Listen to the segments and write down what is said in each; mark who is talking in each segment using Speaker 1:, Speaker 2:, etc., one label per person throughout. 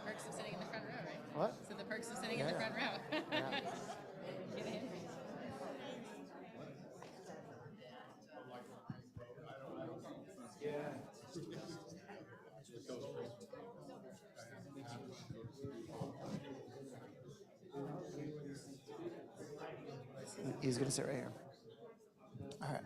Speaker 1: Perks of sitting in the front row, right?
Speaker 2: What?
Speaker 1: So the perks of sitting in the front row. Get in.
Speaker 2: He's gonna sit right here. All right.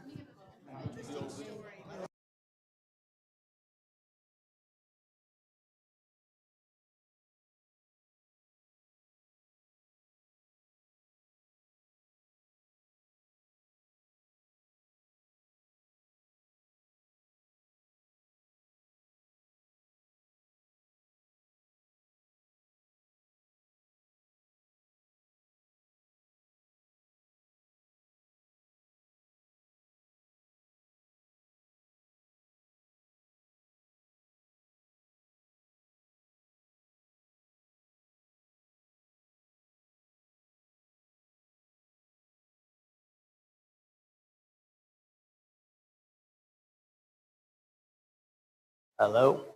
Speaker 3: Hello?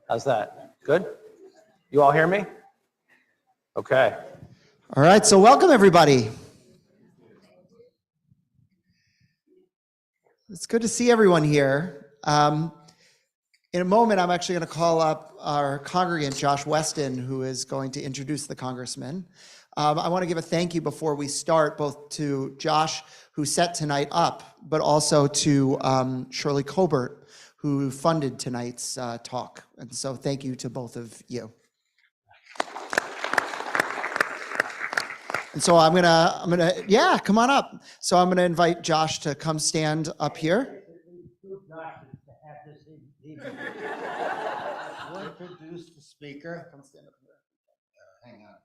Speaker 3: How's that? Good? You all hear me? Okay.
Speaker 2: All right, so welcome everybody. It's good to see everyone here. In a moment, I'm actually going to call up our congregant, Josh Weston, who is going to introduce the congressman. I want to give a thank you before we start, both to Josh, who set tonight up, but also to Shirley Colbert, who funded tonight's talk. And so thank you to both of you. And so I'm gonna, yeah, come on up. So I'm gonna invite Josh to come stand up here.
Speaker 4: We'll introduce the speaker. Come stand up here. Hang on.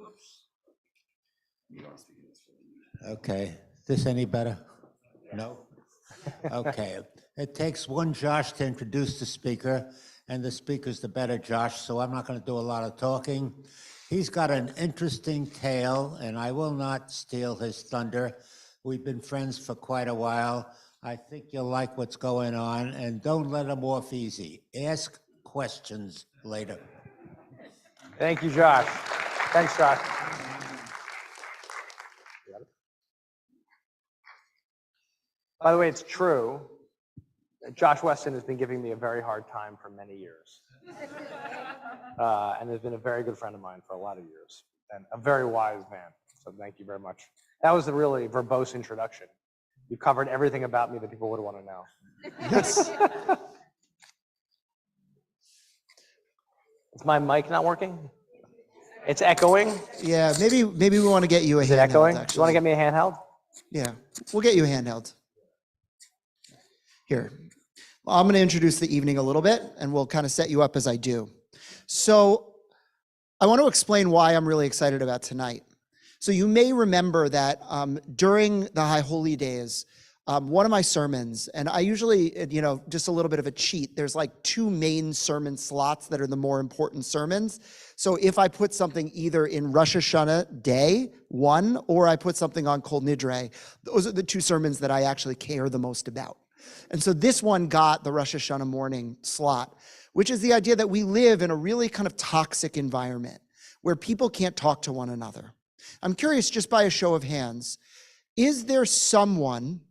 Speaker 4: Oops. You don't speak this for me. Okay. This any better? No? Okay. It takes one Josh to introduce the speaker, and the speaker's the better Josh, so I'm not going to do a lot of talking. He's got an interesting tale, and I will not steal his thunder. We've been friends for quite a while. I think you'll like what's going on, and don't let him off easy. Ask questions later.
Speaker 3: Thank you, Josh. Thanks, Josh. By the way, it's true that Josh Weston has been giving me a very hard time for many years. And has been a very good friend of mine for a lot of years, and a very wise man. So thank you very much. That was a really verbose introduction. You covered everything about me that people would want to know.
Speaker 2: Yes.
Speaker 3: Is my mic not working? It's echoing?
Speaker 2: Yeah, maybe we want to get you a
Speaker 3: Is it
Speaker 2: handheld,
Speaker 3: echoing?
Speaker 2: actually.
Speaker 3: You want to get me a handheld?
Speaker 2: Yeah, we'll get you a handheld. Here. Well, I'm going to introduce the evening a little bit, and we'll kind of set you up as I do. So I want to explain why I'm really excited about tonight. So you may remember that during the High Holy Days, one of my sermons, and I usually, just a little bit of a cheat, there's like two main sermon slots that are the more important sermons. So if I put something either in Rosh Hashanah day 1, or I put something on Kol Nidre, those are the two sermons that I actually care the most about. And so this one got the Rosh Hashanah morning slot, which is the idea that we live in a really kind of toxic environment where people can't talk to one another. I'm curious, just by a show of hands, is there someone,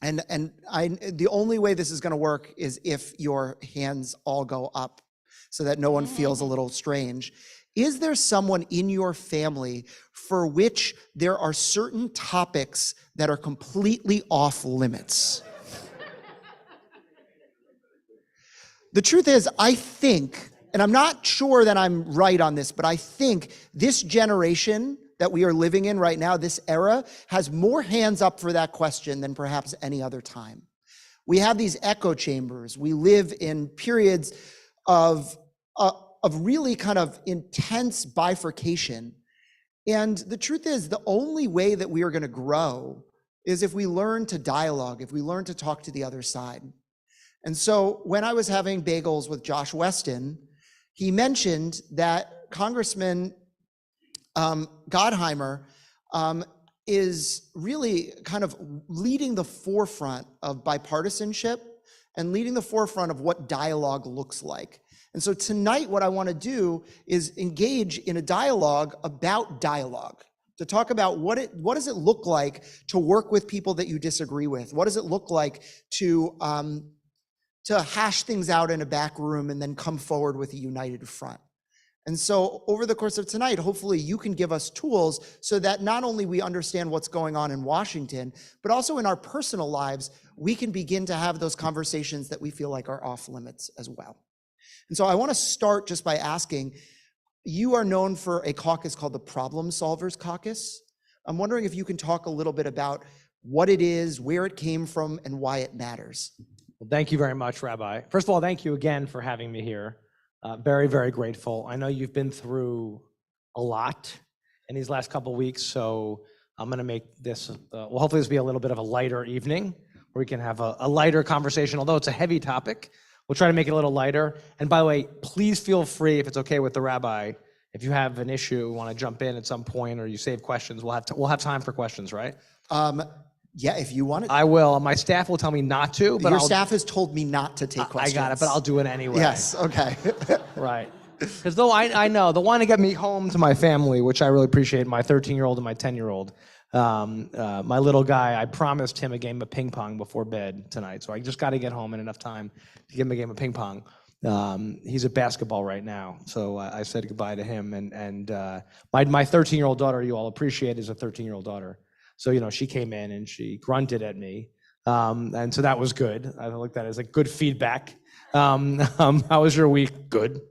Speaker 2: and the only way this is going to work is if your hands all go up so that no one feels a little strange. Is there someone in your family for which there are certain topics that are completely off limits? The truth is, I think, and I'm not sure that I'm right on this, but I think this generation that we are living in right now, this era, has more hands up for that question than perhaps any other time. We have these echo chambers. We live in periods of really kind of intense bifurcation And the truth is, the only way that we are going to grow is if we learn to dialogue, if we learn to talk to the other side. And so when I was having bagels with Josh Weston, he mentioned that Congressman Gottheimer is really kind of leading the forefront of bipartisanship and leading the forefront of what dialogue looks like. And so tonight, what I want to do is engage in a dialogue about dialogue, to talk about what does it look like to work with people that you disagree with? What does it look like to hash things out in a back room and then come forward with a united front? And so over the course of tonight, hopefully you can give us tools so that not only we understand what's going on in Washington, but also in our personal lives, we can begin to have those conversations that we feel like are off limits as well. And so I want to start just by asking, you are known for a caucus called the Problem Solvers Caucus. I'm wondering if you can talk a little bit about what it is, where it came from, and why it matters.
Speaker 3: Well, thank you very much, Rabbi. First of all, thank you again for having me here. Very, very grateful. I know you've been through a lot in these last couple of weeks, so I'm going to make this, well, hopefully this will be a little bit of a lighter evening where we can have a lighter conversation. Although it's a heavy topic, we'll try to make it a little lighter. And by the way, please feel free, if it's okay with the rabbi, if you have an issue, want to jump in at some point, or you save questions, we'll have time for questions, right?
Speaker 2: Yeah, if you want it.
Speaker 3: I will. My staff will tell me not to, but
Speaker 2: Your staff has told me not to take questions.
Speaker 3: I got it, but I'll do it anyway.
Speaker 2: Yes, okay.
Speaker 3: Right. Because though I know, the one to get me home to my family, which I really appreciate, my 13-year-old and my 10-year-old, my little guy, I promised him a game of ping pong before bed tonight, so I just got to get home in enough time to give him a game of ping pong. He's at basketball right now, so I said goodbye to him. And my 13-year-old daughter, you all appreciate, is a 13-year-old daughter. So, you know, she came in and she grunted at me. And so that was good. I looked at it as like good feedback. How was your week? Good.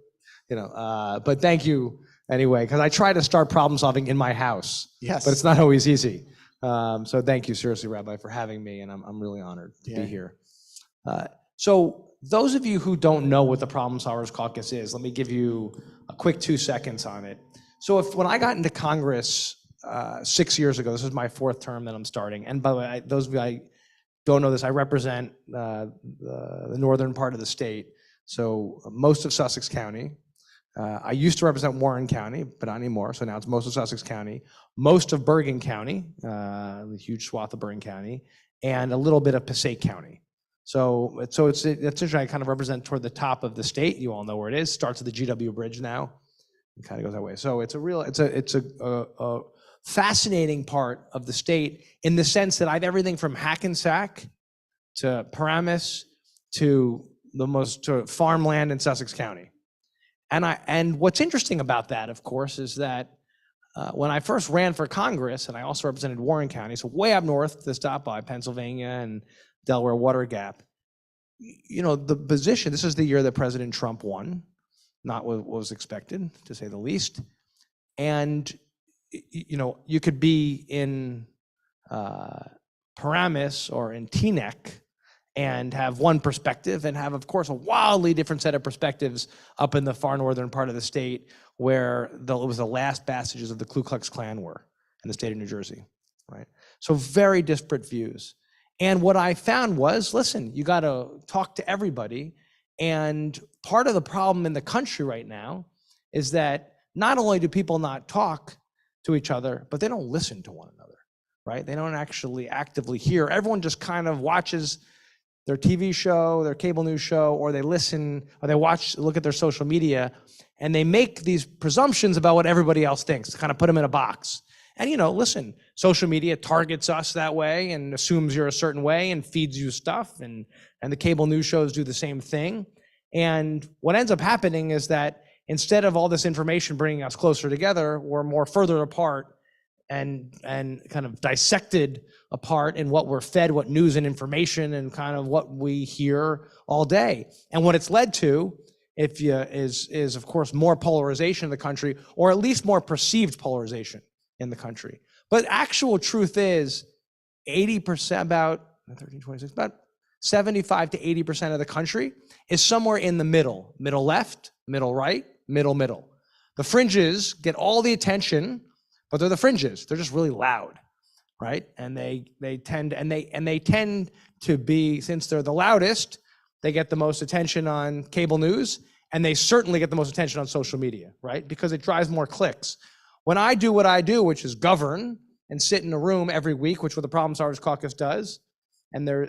Speaker 3: You know, but thank you anyway, because I try to start problem solving in my house.
Speaker 2: Yes.
Speaker 3: But it's not always easy. So thank you, seriously, Rabbi, for having me, and I'm really honored to be here. So those of you who don't know what the Problem Solvers Caucus is, let me give you a quick 2 seconds on it. So when I got into Congress 6 years ago, this is my 4th term that I'm starting. And by the way, those of you I don't know this, I represent the northern part of the state. So most of Sussex County. I used to represent Warren County, but not anymore. So now it's most of Sussex County, most of Bergen County, the huge swath of Bergen County, and a little bit of Passaic County. So it's I kind of represent toward the top of the state. You all know where it is. Starts at the GW Bridge now. It kind of goes that way. So it's a fascinating part of the state in the sense that I have everything from Hackensack to Paramus to to farmland in Sussex County. And what's interesting about that, of course, is that when I first ran for Congress, and I also represented Warren County, so way up north to stop by Pennsylvania and Delaware Water Gap, you know, the position, this is the year that President Trump won, not what was expected, to say the least. And, you know, you could be in Paramus or in Teaneck and have one perspective and have, of course, a wildly different set of perspectives up in the far northern part of the state where it was the last bastiges of the Ku Klux Klan were in the state of New Jersey, right? So very disparate views. And what I found was, listen, you got to talk to everybody. And part of the problem in the country right now is that not only do people not talk to each other, but they don't listen to one another, right? They don't actually actively hear. Everyone just kind of watches their TV show, their cable news show, or they listen, or they look at their social media, and they make these presumptions about what everybody else thinks, to kind of put them in a box. And, you know, listen, social media targets us that way and assumes you're a certain way and feeds you stuff, and the cable news shows do the same thing. And what ends up happening is that instead of all this information bringing us closer together, we're more further apart and kind of dissected apart in what we're fed, what news and information, and kind of what we hear all day. And what it's led to, is of course more polarization in the country, or at least more perceived polarization in the country. But actual truth is 80%, about 75 to 80% of the country is somewhere in the middle left, middle right, middle. The fringes get all the attention,
Speaker 5: but they're the fringes. They're just really loud, right? And they tend to be, since they're the loudest, they get the most attention on cable news, and they certainly get the most attention on social media, right? Because it drives more clicks. When I do what I do, which is govern and sit in a room every week, which what the Problem Solvers Caucus does, and they're,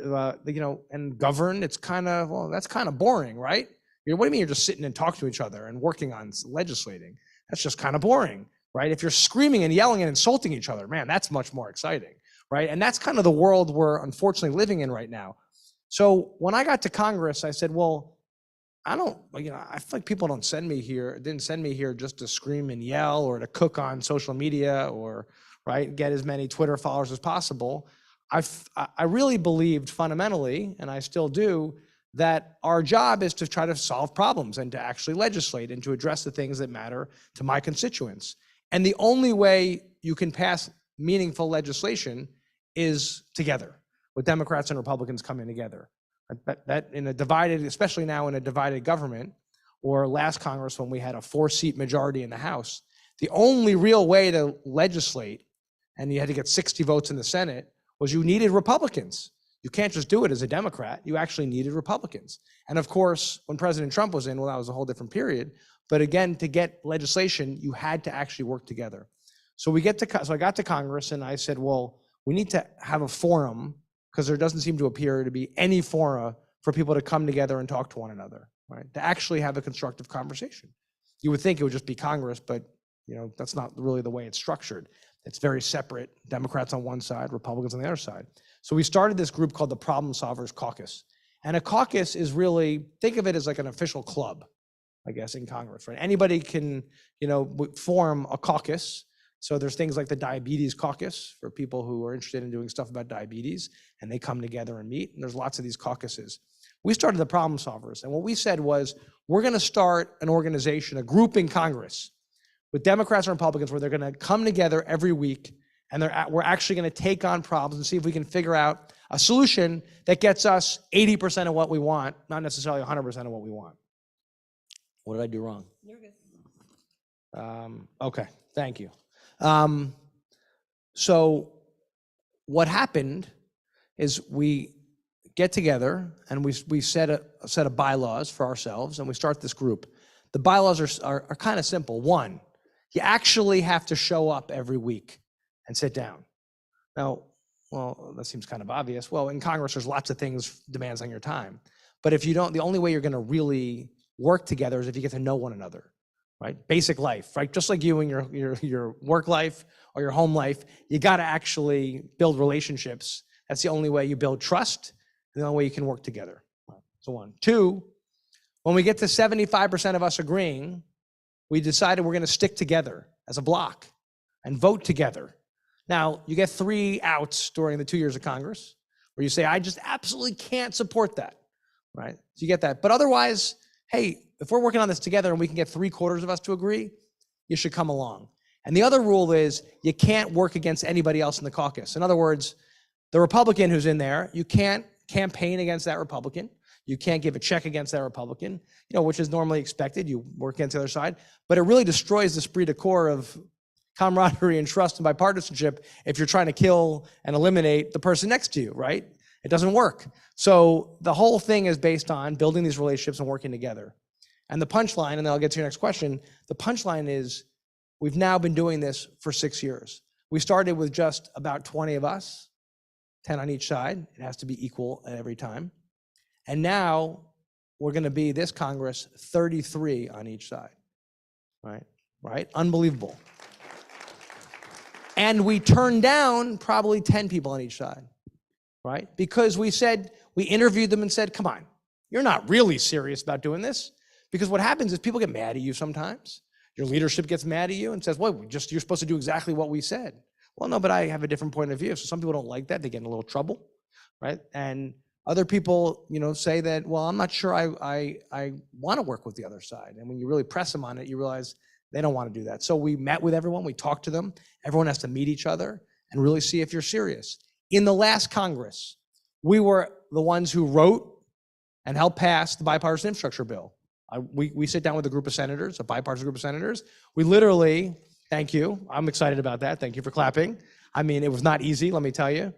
Speaker 5: and govern, it's kind of, well, that's kind of boring, right? What do you mean you're just sitting and talking to each other and working on legislating? That's just kind of boring, right? If you're screaming and yelling and insulting each other, man, that's much more exciting, right? And that's kind of the world we're unfortunately living in right now. So when I got to Congress, I said, well, I feel like people didn't send me here just to scream and yell or to cook on social media or, right, get as many Twitter followers as possible. I really believed fundamentally, and I still do, that our job is to try to solve problems and to actually legislate and to address the things that matter to my constituents. And the only way you can pass meaningful legislation is together, with Democrats and Republicans coming together. That in a divided, especially now in a divided government, or last Congress when we had a 4-seat majority in the House, the only real way to legislate, and you had to get 60 votes in the Senate, was you needed Republicans. You can't just do it as a Democrat. You actually needed Republicans. And of course, when President Trump was in, well, that was a whole different period. But again, to get legislation, you had to actually work together. So I got to Congress and I said, well, we need to have a forum, because there doesn't seem to appear to be any fora for people to come together and talk to one another, right? To actually have a constructive conversation. You would think it would just be Congress, but that's not really the way it's structured. It's very separate, Democrats on one side, Republicans on the other side. So we started this group called the Problem Solvers Caucus. And a caucus is really, think of it as like an official club, I guess, in Congress, right? Anybody can, form a caucus. So there's things like the Diabetes Caucus for people who are interested in doing stuff about diabetes, and they come together and meet, and there's lots of these caucuses. We started the Problem Solvers, and what we said was, we're gonna start an organization, a group in Congress with Democrats and Republicans where they're gonna come together every week, and we're actually gonna take on problems and see if we can figure out a solution that gets us 80% of what we want, not necessarily 100% of what we want. What did I do wrong?
Speaker 1: You're good.
Speaker 5: Okay, thank you. So what happened is we get together and we set a set of bylaws for ourselves and we start this group. The bylaws are kind of simple. One, you actually have to show up every week and sit down. Now, well, that seems kind of obvious. Well, in Congress, there's lots of things, demands on your time. But if you don't, the only way you're gonna really work together is if you get to know one another, right? Basic life, right? Just like you in your work life or your home life, you gotta actually build relationships. That's the only way you build trust, and the only way you can work together. So one. Two, when we get to 75% of us agreeing, we decided we're gonna stick together as a block and vote together. Now, you get 3 outs during the 2 years of Congress where you say, I just absolutely can't support that, right? So you get that. But otherwise, hey, if we're working on this together and we can get 3/4 of us to agree, you should come along. And the other rule is you can't work against anybody else in the caucus. In other words, the Republican who's in there, you can't campaign against that Republican. You can't give a check against that Republican, which is normally expected. You work against the other side. But it really destroys the esprit de corps of camaraderie and trust and bipartisanship if you're trying to kill and eliminate the person next to you, right? It doesn't work. So the whole thing is based on building these relationships and working together. And the punchline, and then I'll get to your next question, the punchline is we've now been doing this for 6 years. We started with just about 20 of us, 10 on each side. It has to be equal at every time. And now we're gonna be, this Congress, 33 on each side, right? Unbelievable. And we turned down probably 10 people on each side, right? Because we interviewed them and said, come on, you're not really serious about doing this. Because what happens is people get mad at you sometimes. Your leadership gets mad at you and says, well, you're supposed to do exactly what we said. Well, no, but I have a different point of view. So some people don't like that. They get in a little trouble, right? And other people, say that, well, I'm not sure I want to work with the other side. And when you really press them on it, you realize they don't want to do that. So we met with everyone, we talked to them. Everyone has to meet each other and really see if you're serious. In the last Congress, we were the ones who wrote and helped pass the bipartisan infrastructure bill. We sit down with a group of senators, a bipartisan group of senators. We literally Thank you. I'm excited about that. Thank you for clapping. I mean, it was not easy, let me tell you.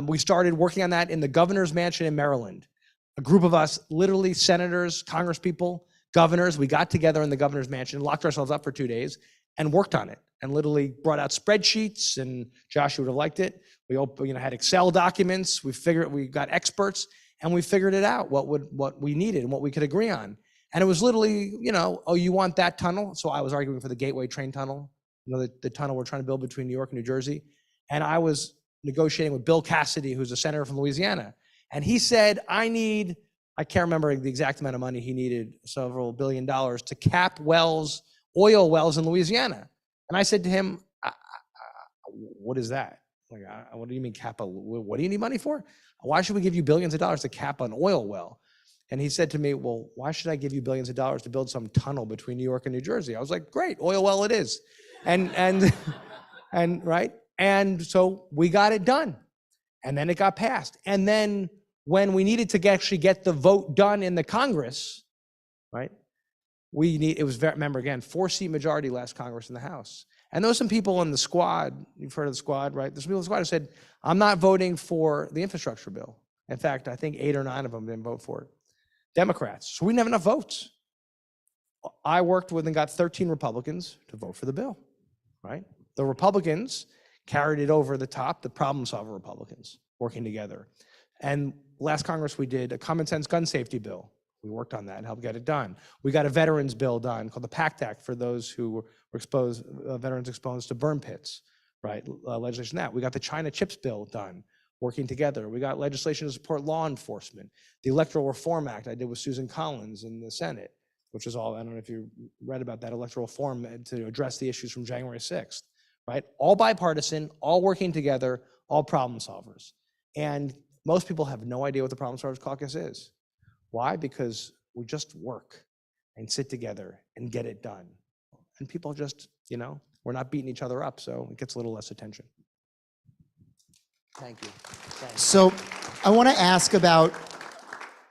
Speaker 5: We started working on that in the governor's mansion in Maryland. A group of us, literally senators, congresspeople, governors, we got together in the governor's mansion, locked ourselves up for 2 days, and worked on it, and literally brought out spreadsheets, and Josh would have liked it. We had Excel documents. We got experts, and we figured it out, what we needed and what we could agree on. And it was literally, oh, you want that tunnel? So I was arguing for the Gateway train tunnel, the tunnel we're trying to build between New York and New Jersey. And I was negotiating with Bill Cassidy, who's a senator from Louisiana. And he said, I can't remember the exact amount of money he needed, several $1 billion, to cap oil wells in Louisiana. And I said to him, what is that? Like, what do you mean cap what do you need money for? Why should we give you billions of dollars to cap an oil well? And he said to me, well, why should I give you billions of dollars to build some tunnel between New York and New Jersey? I was like, great, oil well it is. And right? And so we got it done. And then it got passed. And then when we needed to actually get the vote done in the Congress, right? Remember again, 4-seat majority last Congress in the House. And there were some people in the squad, you've heard of the squad, right? There's people in the squad who said, I'm not voting for the infrastructure bill. In fact, I think 8 or 9 of them didn't vote for it. Democrats. So we didn't have enough votes. I worked with and got 13 Republicans to vote for the bill, right? The Republicans carried it over the top, the problem solver Republicans working together. And last Congress, we did a common sense gun safety bill. We worked on that and helped get it done. We got a veterans bill done called the PACT Act for those who were exposed, veterans exposed to burn pits, right? Legislation that. We got the China chips bill done, working together. We got legislation to support law enforcement. The Electoral Reform Act I did with Susan Collins in the Senate, which is all, I don't know if you read about that electoral reform to address the issues from January 6th, right? All bipartisan, all working together, all problem solvers. And most people have no idea what the Problem Solvers Caucus is. Why? Because we just work and sit together and get it done. And people just, we're not beating each other up, so it gets a little less attention. Thank you. Thanks.
Speaker 2: So I want to ask about.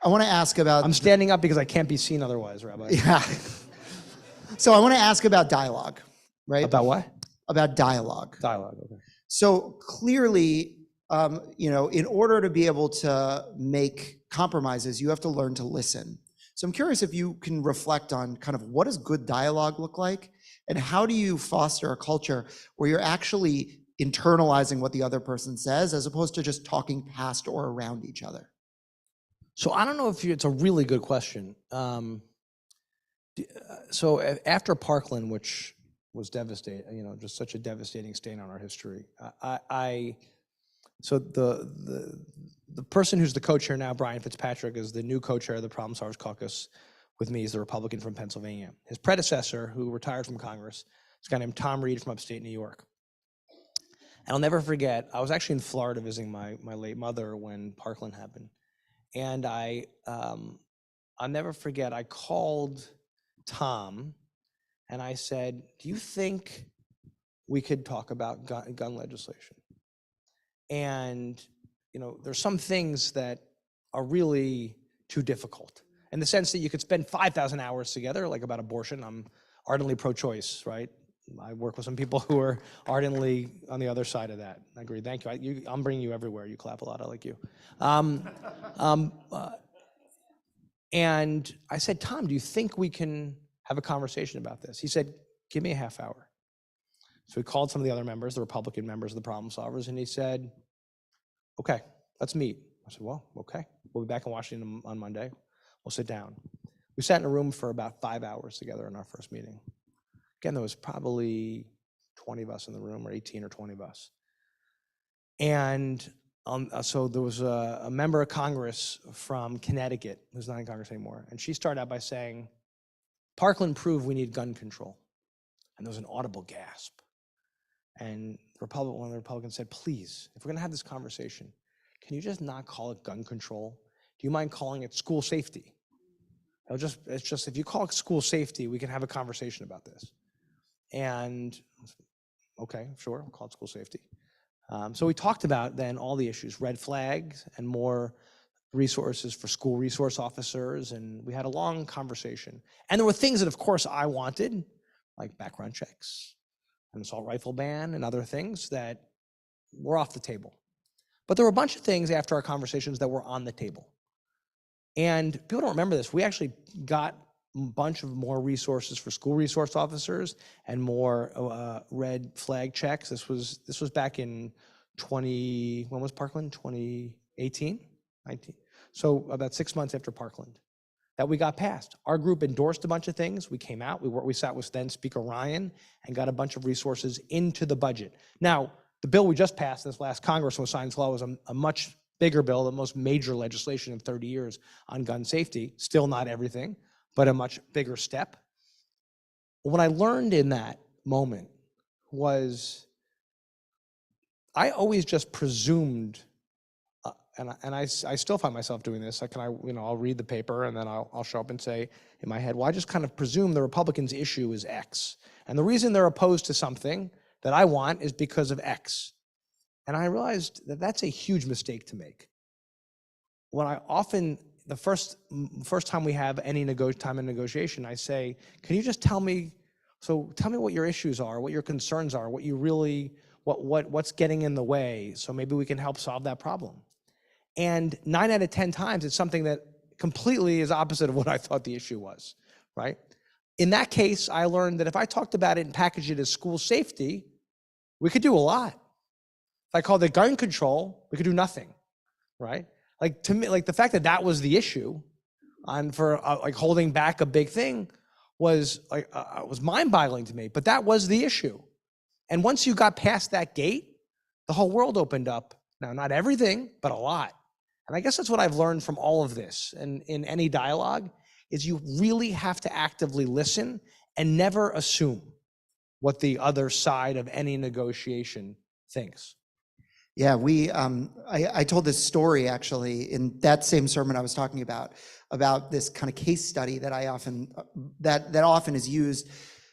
Speaker 5: I'm standing up because I can't be seen otherwise, Rabbi.
Speaker 2: Yeah. So I want to ask about dialogue, right?
Speaker 5: About what?
Speaker 2: About dialogue.
Speaker 5: Dialogue, okay.
Speaker 2: So clearly, in order to be able to make compromises, you have to learn to listen. So I'm curious if you can reflect on kind of what does good dialogue look like, and how do you foster a culture where you're actually internalizing what the other person says as opposed to just talking past or around each other?
Speaker 5: So I don't know if it's a really good question. So after Parkland, which was devastating, just such a devastating stain on our history, so the person who's the co-chair now, Brian Fitzpatrick, is the new co-chair of the Problem Solvers Caucus with me. He's the Republican from Pennsylvania. His predecessor, who retired from Congress, is a guy named Tom Reed from upstate New York. And I'll never forget, I was actually in Florida visiting my late mother when Parkland happened. And I'll never forget, I called Tom and I said, do you think we could talk about gun legislation? And, there's some things that are really too difficult in the sense that you could spend 5,000 hours together, like about abortion. I'm ardently pro-choice, right? I work with some people who are ardently on the other side of that. I agree. Thank you. I'm bringing you everywhere. You clap a lot. I like you. And I said, Tom, do you think we can have a conversation about this? He said, give me a half hour. So we called some of the other members, the Republican members of the Problem Solvers, and he said, okay, let's meet. I said, well, okay. We'll be back in Washington on Monday. We'll sit down. We sat in a room for about 5 hours together in our first meeting. Again, there was probably 20 of us in the room, or 18 or 20 of us. And so there was a member of Congress from Connecticut, who's not in Congress anymore, and she started out by saying, Parkland proved we need gun control. And there was an audible gasp. And one of the Republicans said, please, if we're gonna have this conversation, can you just not call it gun control? Do you mind calling it school safety? It's just, if you call it school safety, we can have a conversation about this. And okay, sure, I'll call it school safety. So we talked about then all the issues, red flags and more resources for school resource officers, and we had a long conversation. And there were things that, of course, I wanted, like background checks, an assault rifle ban and other things that were off the table. But there were a bunch of things after our conversations that were on the table. And people don't remember this. We actually got a bunch of more resources for school resource officers and more red flag checks. This was back in when was Parkland? 2018, 19. So about 6 months after Parkland that we got passed. Our group endorsed a bunch of things. We came out, we sat with then Speaker Ryan and got a bunch of resources into the budget. Now, the bill we just passed this last Congress was signed into law was a much bigger bill, the most major legislation in 30 years on gun safety. Still not everything, but a much bigger step. What I learned in that moment was I always just presumed, and I still find myself doing this. I'll read the paper and then I'll show up and say in my head, well, I just kind of presume the Republicans' issue is X. And the reason they're opposed to something that I want is because of X. And I realized that that's a huge mistake to make. When I often, the first time we have any time in negotiation, I say, can you just tell me what your issues are, what your concerns are, what you really, what's getting in the way, so maybe we can help solve that problem. And 9 out of 10 times, it's something that completely is opposite of what I thought the issue was, right? In that case, I learned that if I talked about it and packaged it as school safety, we could do a lot. If I called it gun control, we could do nothing, right? Like, to me, like the fact that that was the issue for holding back a big thing was mind-boggling to me, but that was the issue. And once you got past that gate, the whole world opened up. Now, not everything, but a lot. And I guess that's what I've learned from all of this and in any dialogue is you really have to actively listen and never assume what the other side of any negotiation thinks.
Speaker 2: Yeah, I told this story actually in that same sermon I was talking about this kind of case study that that often is used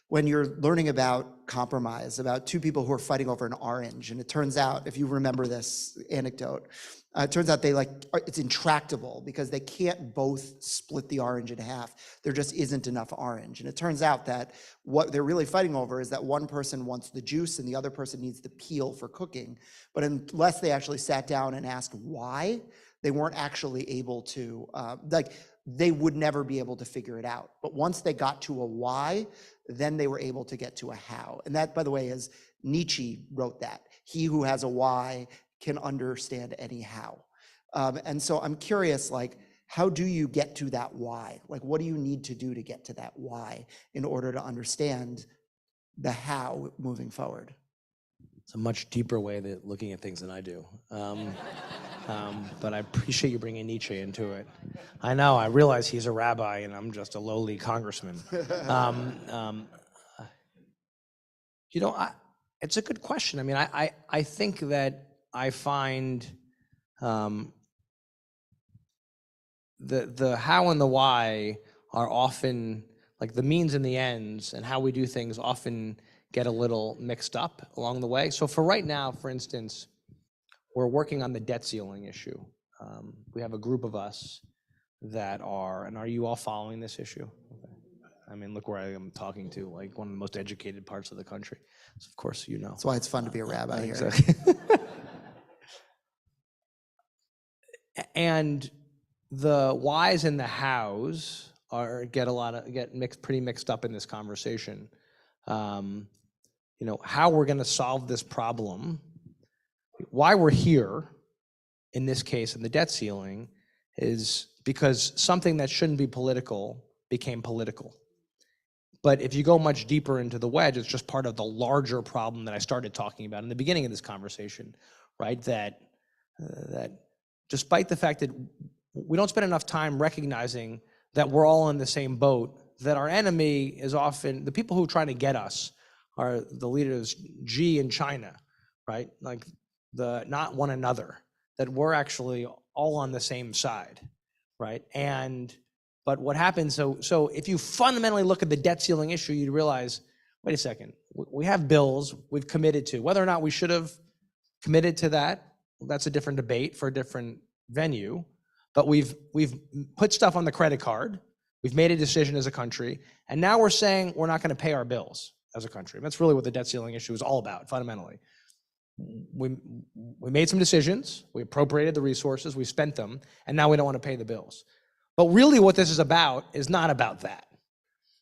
Speaker 2: when you're learning about compromise, about two people who are fighting over an orange. And it turns out, if you remember this anecdote, it turns out it's intractable because they can't both split the orange in half. There just isn't enough orange. And it turns out that what they're really fighting over is that one person wants the juice and the other person needs the peel for cooking. But unless they actually sat down and asked why, they weren't actually able to, they would never be able to figure it out. But once they got to a why, then they were able to get to a how. And that, by the way, is Nietzsche wrote that. He who has a why can understand any how. And so I'm curious, how do you get to that why? What do you need to do to get to that why in order to understand the how moving forward?
Speaker 5: It's a much deeper way of looking at things than I do. But I appreciate you bringing Nietzsche into it. I know, I realize he's a rabbi and I'm just a lowly congressman. It's a good question. I mean, I think that I find the how and the why are often, the means and the ends, and how we do things often get a little mixed up along the way. So for right now, for instance, we're working on the debt ceiling issue. We have a group of us that and are you all following this issue? Okay. I mean, look where I am talking to, one of the most educated parts of the country. So of course, you know.
Speaker 2: That's why it's fun to be a rabbi here.
Speaker 5: Exactly. And the whys and the hows get pretty mixed up in this conversation. How we're going to solve this problem, why we're here in this case in the debt ceiling is because something that shouldn't be political became political. But if you go much deeper into the wedge, it's just part of the larger problem that I started talking about in the beginning of this conversation, right? That despite the fact that we don't spend enough time recognizing that we're all in the same boat, that our enemy is often, the people who are trying to get us are the leaders, Xi in China, right? Not one another, that we're actually all on the same side, right? But what happens, so if you fundamentally look at the debt ceiling issue, you'd realize, wait a second, we have bills we've committed to. Whether or not we should have committed to that, that's a different debate for a different venue. But we've put stuff on the credit card. We've made a decision as a country. And now we're saying we're not going to pay our bills. as a country. And that's really what the debt ceiling issue is all about, fundamentally. We made some decisions, we appropriated the resources, we spent them, and now we don't want to pay the bills. But really what this is about is not about that.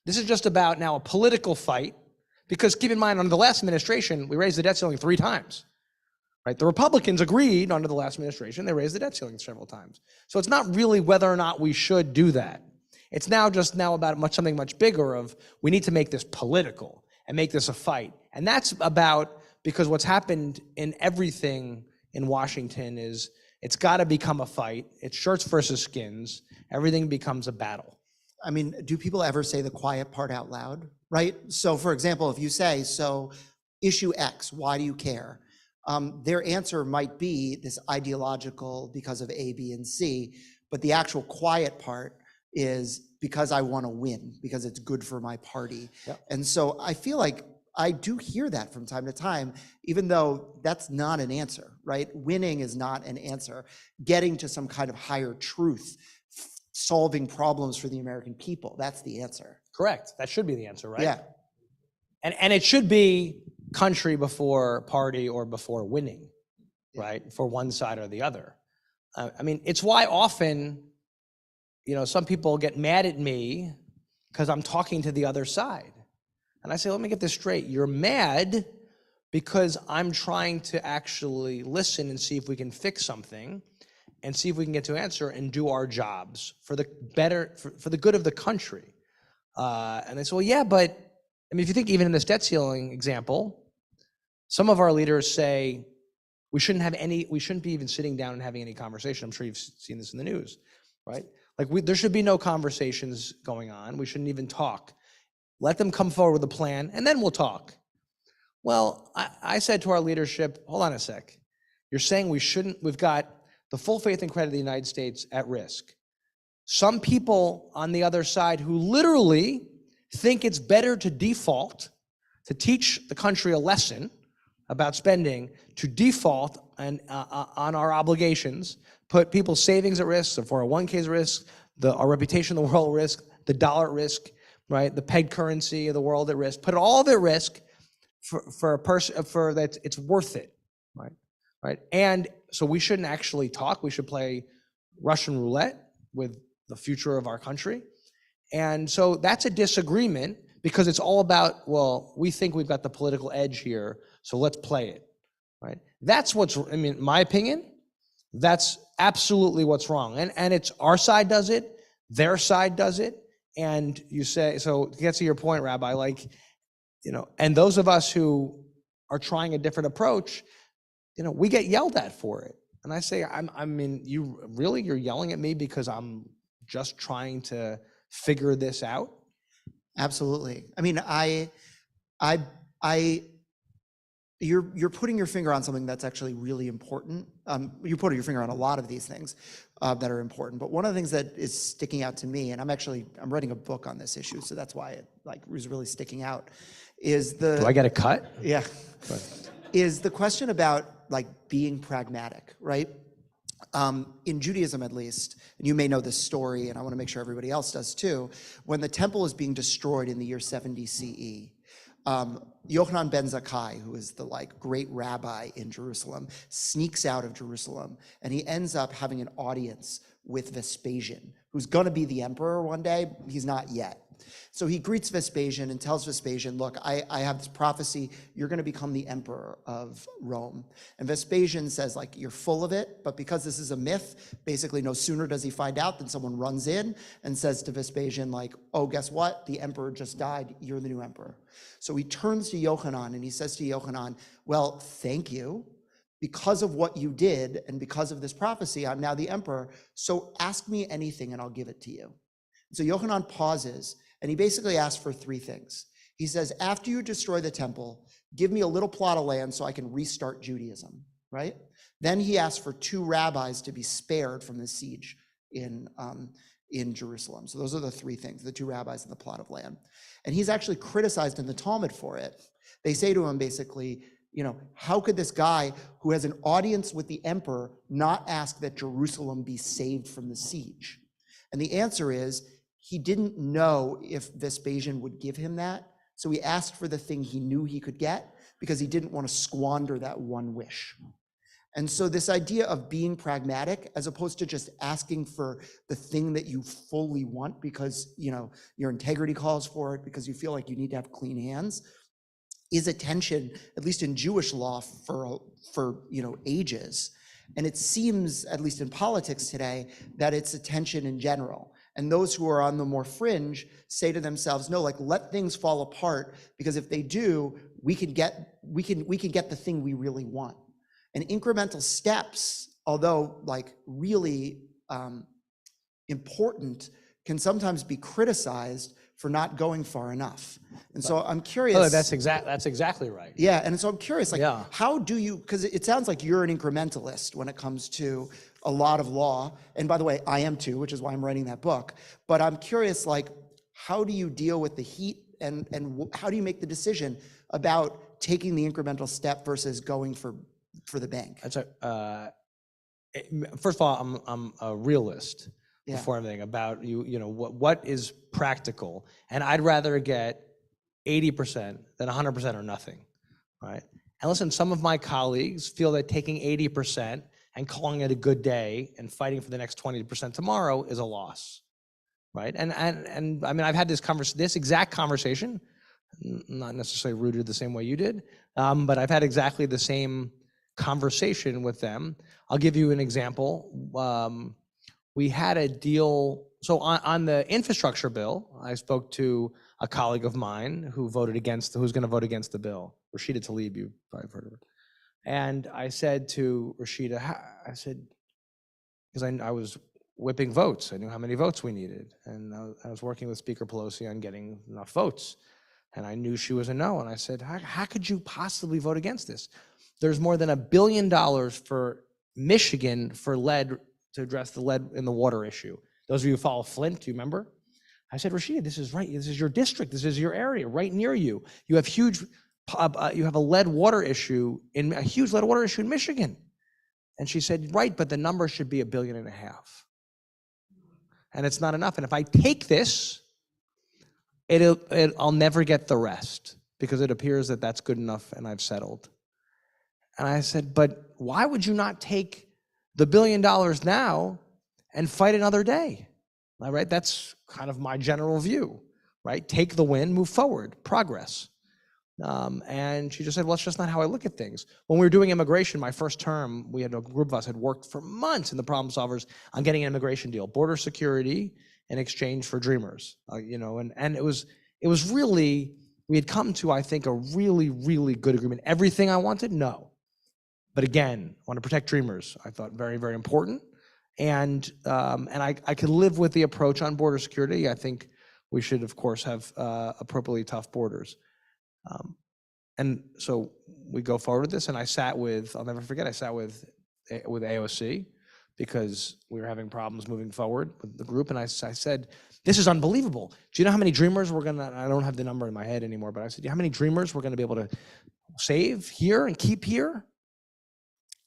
Speaker 5: This is just about now a political fight, because keep in mind, under the last administration, we raised the debt ceiling 3 times. Right? The Republicans agreed under the last administration, they raised the debt ceiling several times. So it's not really whether or not we should do that. It's now about something much bigger of we need to make this political and make this a fight. And that's about, because what's happened in everything in Washington is it's got to become a fight. It's shirts versus skins. Everything becomes a battle.
Speaker 2: I mean, do people ever say the quiet part out loud, right? So for example, if you say, so issue X, why do you care? Their answer might be this ideological because of A, B, and C, but the actual quiet part is because I want to win, because it's good for my party.
Speaker 5: Yep.
Speaker 2: And so I feel like I do hear that from time to time, even though that's not an answer, right? Winning is not an answer. Getting to some kind of higher truth, solving problems for the American people, that's the answer.
Speaker 5: Correct. That should be the answer, right?
Speaker 2: Yeah.
Speaker 5: And it should be country before party or before winning, right? For one side or the other. I mean, it's why often, some people get mad at me because I'm talking to the other side. And I say, let me get this straight. You're mad because I'm trying to actually listen and see if we can fix something and see if we can get to an answer and do our jobs for the good of the country. And they say, well, yeah, but I mean, if you think even in this debt ceiling example, some of our leaders say we shouldn't be even sitting down and having any conversation. I'm sure you've seen this in the news, right? Like there should be no conversations going on. We shouldn't even talk. Let them come forward with a plan, and then we'll talk. Well, I said to our leadership, hold on a sec. You're saying we've got the full faith and credit of the United States at risk. Some people on the other side who literally think it's better to default, to teach the country a lesson about spending, to default on our obligations, put people's savings at risk, the 401ks at risk, our reputation in the world at risk, the dollar at risk, right? The peg currency of the world at risk. Put it all at risk for a person, for that it's worth it, right? Right. And so we shouldn't actually talk. We should play Russian roulette with the future of our country. And so that's a disagreement because it's all about, well, we think we've got the political edge here, so let's play it, right? That's in my opinion, that's absolutely what's wrong. And it's our side does it, their side does it. And you say, so to get to your point, Rabbi, and those of us who are trying a different approach, we get yelled at for it. And I say, you're yelling at me because I'm just trying to figure this out?
Speaker 2: Absolutely. I mean, you're putting your finger on something that's actually really important. You're putting your finger on a lot of these things that are important. But one of the things that is sticking out to me, and I'm writing a book on this issue, so that's why it was really sticking out, is the.
Speaker 5: Do I get a cut?
Speaker 2: Yeah. Is the question about being pragmatic, right? In Judaism, at least, and you may know this story, and I want to make sure everybody else does too. When the temple is being destroyed in the year 70 CE, Yochanan ben Zakkai, who is the great rabbi in Jerusalem, sneaks out of Jerusalem, and he ends up having an audience with Vespasian, who's going to be the emperor one day. He's not yet. So he greets Vespasian and tells Vespasian, look, I have this prophecy, you're going to become the emperor of Rome. And Vespasian says, you're full of it, but because this is a myth, basically no sooner does he find out than someone runs in and says to Vespasian, oh, guess what? The emperor just died, you're the new emperor. So he turns to Yochanan and he says to Yochanan, well, thank you. Because of what you did and because of this prophecy, I'm now the emperor, so ask me anything and I'll give it to you. So Yochanan pauses, and he basically asks for 3 things. He says, after you destroy the temple, give me a little plot of land so I can restart Judaism, right? Then he asks for 2 rabbis to be spared from the siege in Jerusalem. So those are the 3 things, the 2 rabbis and the plot of land. And he's actually criticized in the Talmud for it. They say to him basically, how could this guy who has an audience with the emperor not ask that Jerusalem be saved from the siege? And the answer is, he didn't know if Vespasian would give him that, So he asked for the thing he knew he could get because he didn't want to squander that one wish. And so this idea of being pragmatic, as opposed to just asking for the thing that you fully want because, you know, your integrity calls for it, because you feel like you need to have clean hands, is a tension, at least in Jewish law, for you know, ages. And it seems, at least in politics today, that it's a tension in general. And those who are on the more fringe say to themselves, no, like, let things fall apart, because if they do, we can get the thing we really want. And incremental steps, although like really important, can sometimes be criticized for not going far enough. And so I'm curious.
Speaker 5: Oh, that's exactly right.
Speaker 2: Yeah, and so I'm curious, like,
Speaker 5: Yeah.
Speaker 2: how do you, because it sounds like you're an incrementalist when it comes to a lot of law. And by the way, I am too, which is why I'm writing that book. But I'm curious, like, how do you deal with the heat, and how do you make the decision about taking the incremental step versus going for the bank?
Speaker 5: That's first of all, I'm a realist.
Speaker 2: Yeah.
Speaker 5: Before everything about you know what is practical, and I'd rather get 80% than 100% or nothing, right? And listen, some of my colleagues feel that taking 80% and calling it a good day and fighting for the next 20% tomorrow is a loss, right? And I mean, I've had this exact conversation, not necessarily rooted the same way you did, but I've had exactly the same conversation with them. I'll give you an example. We had a deal, so on the infrastructure bill, I spoke to a colleague of mine who's going to vote against the bill, Rashida Tlaib, you've probably heard of her. And I said to Rashida, I said, because I was whipping votes, I knew how many votes we needed, and I was working with Speaker Pelosi on getting enough votes, and I knew she was a no, and I said, how could you possibly vote against this? There's more than $1 billion for Michigan for lead, to address the lead in the water issue. Those of you who follow Flint, do you remember? I said, Rashida, this is right. This is your district. This is your area, right near you. You have you have a lead water issue a huge lead water issue in Michigan. And she said, right, but the number should be $1.5 billion. And it's not enough. And if I take this, I'll never get the rest, because it appears that that's good enough and I've settled. And I said, but why would you not take the $1 billion now and fight another day? All right, that's kind of my general view, right? Take the win, move forward, progress. And she just said, well, that's just not how I look at things. When we were doing immigration, my first term, we had a group of us had worked for months in the Problem Solvers on getting an immigration deal, border security in exchange for Dreamers, you know, and it was really, we had come to, I think, a really, really good agreement. Everything I wanted? No. But again, I want to protect Dreamers. I thought very, very important. And I could live with the approach on border security. I think we should, of course, have appropriately tough borders. And so we go forward with this. And I sat with, I'll never forget, I sat with AOC, because we were having problems moving forward with the group. And I said, this is unbelievable. Do you know how many Dreamers we're gonna, I don't have the number in my head anymore, but I said, how many Dreamers we're gonna be able to save here and keep here?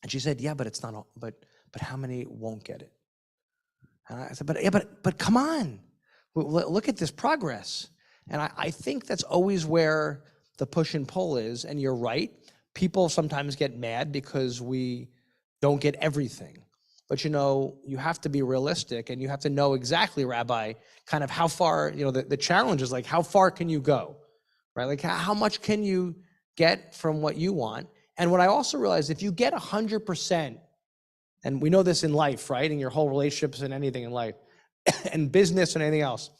Speaker 5: And she said, yeah, but it's not all, but how many won't get it? And I said, but come on, look at this progress. And I think that's always where the push and pull is. And you're right, people sometimes get mad because we don't get everything. But you know, you have to be realistic, and you have to know exactly, Rabbi, kind of how far, you know, the challenge is like, how far can you go, right? Like how much can you get from what you want? And what I also realized, if you get 100%, and we know this in life, right? In your whole relationships and anything in life, and business and anything else.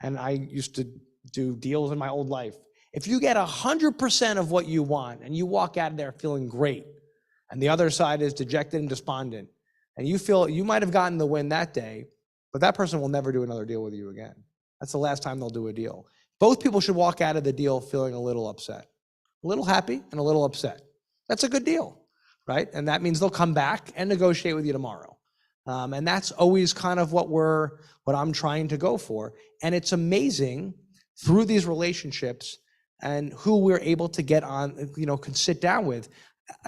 Speaker 5: And I used to do deals in my old life. If you get 100% of what you want and you walk out of there feeling great, and the other side is dejected and despondent, and you feel you might have gotten the win that day, but that person will never do another deal with you again. That's the last time they'll do a deal. Both people should walk out of the deal feeling a little upset, a little happy and a little upset. That's a good deal, right? And that means they'll come back and negotiate with you tomorrow. And that's always kind of what I'm trying to go for. And it's amazing through these relationships and who we're able to get on, you know, can sit down with.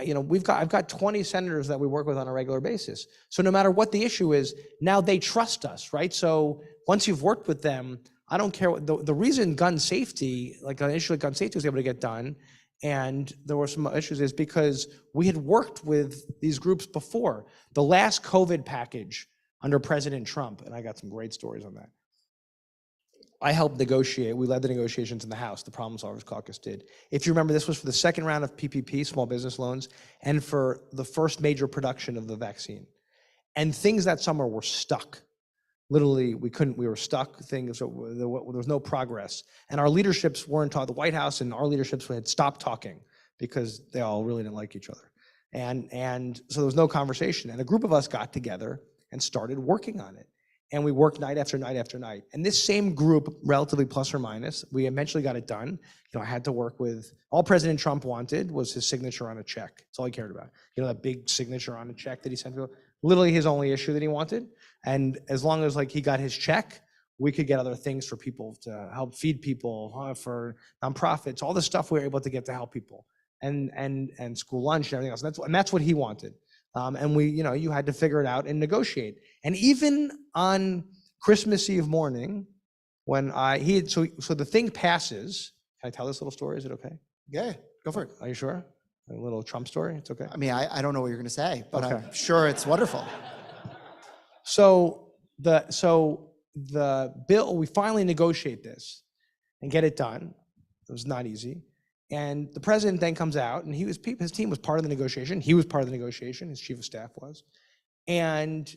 Speaker 5: You know, I've got 20 senators that we work with on a regular basis. So no matter what the issue is, now they trust us, right? So once you've worked with them, I don't care what, the reason gun safety, like initially gun safety was able to get done, and there were some issues, is because we had worked with these groups before. The last COVID package under President Trump, and I got some great stories on that. I helped negotiate, we led the negotiations in the House, the Problem Solvers Caucus did. If you remember, this was for the second round of PPP, small business loans, and for the first major production of the vaccine. And things that summer were stuck. Literally, we were stuck, things, so there was no progress. And our leaderships weren't taught, the White House and our leaderships had stopped talking because they all really didn't like each other. And so there was no conversation. And a group of us got together and started working on it. And we worked night after night after night. And this same group, relatively plus or minus, we eventually got it done. I had to work with, all President Trump wanted was his signature on a check. That's all he cared about. That big signature on a check that he sent to, literally his only issue that he wanted. And as long as he got his check, we could get other things for people to help feed people, for nonprofits, all the stuff we were able to get to help people, and school lunch and everything else. And that's what he wanted. And we, you had to figure it out and negotiate. And even on Christmas Eve morning, when so the thing passes. Can I tell this little story? Is it okay?
Speaker 2: Yeah, go for it.
Speaker 5: Are you sure? A little Trump story? It's okay.
Speaker 2: I mean, I don't know what you're going to say, but
Speaker 5: Okay.
Speaker 2: I'm sure it's wonderful.
Speaker 5: So the bill, we finally negotiate this and get it done. It was not easy. And the president then comes out, and his team was part of the negotiation. He was part of the negotiation. His chief of staff was. And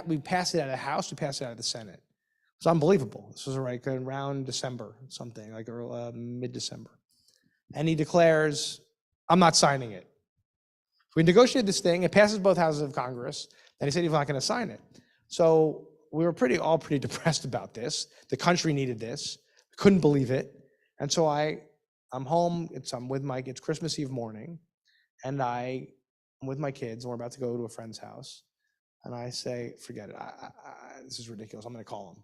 Speaker 5: we passed it out of the House. We passed it out of the Senate. It's unbelievable. This was around December, something like mid-December. And he declares, I'm not signing it. We negotiated this thing. It passes both houses of Congress. And he said he's not going to sign it. So we were all pretty depressed about this. The country needed this. We couldn't believe it. And so I'm home. It's Christmas Eve morning, and I'm with my kids, and we're about to go to a friend's house. And I say, forget it. This is ridiculous. I'm going to call him.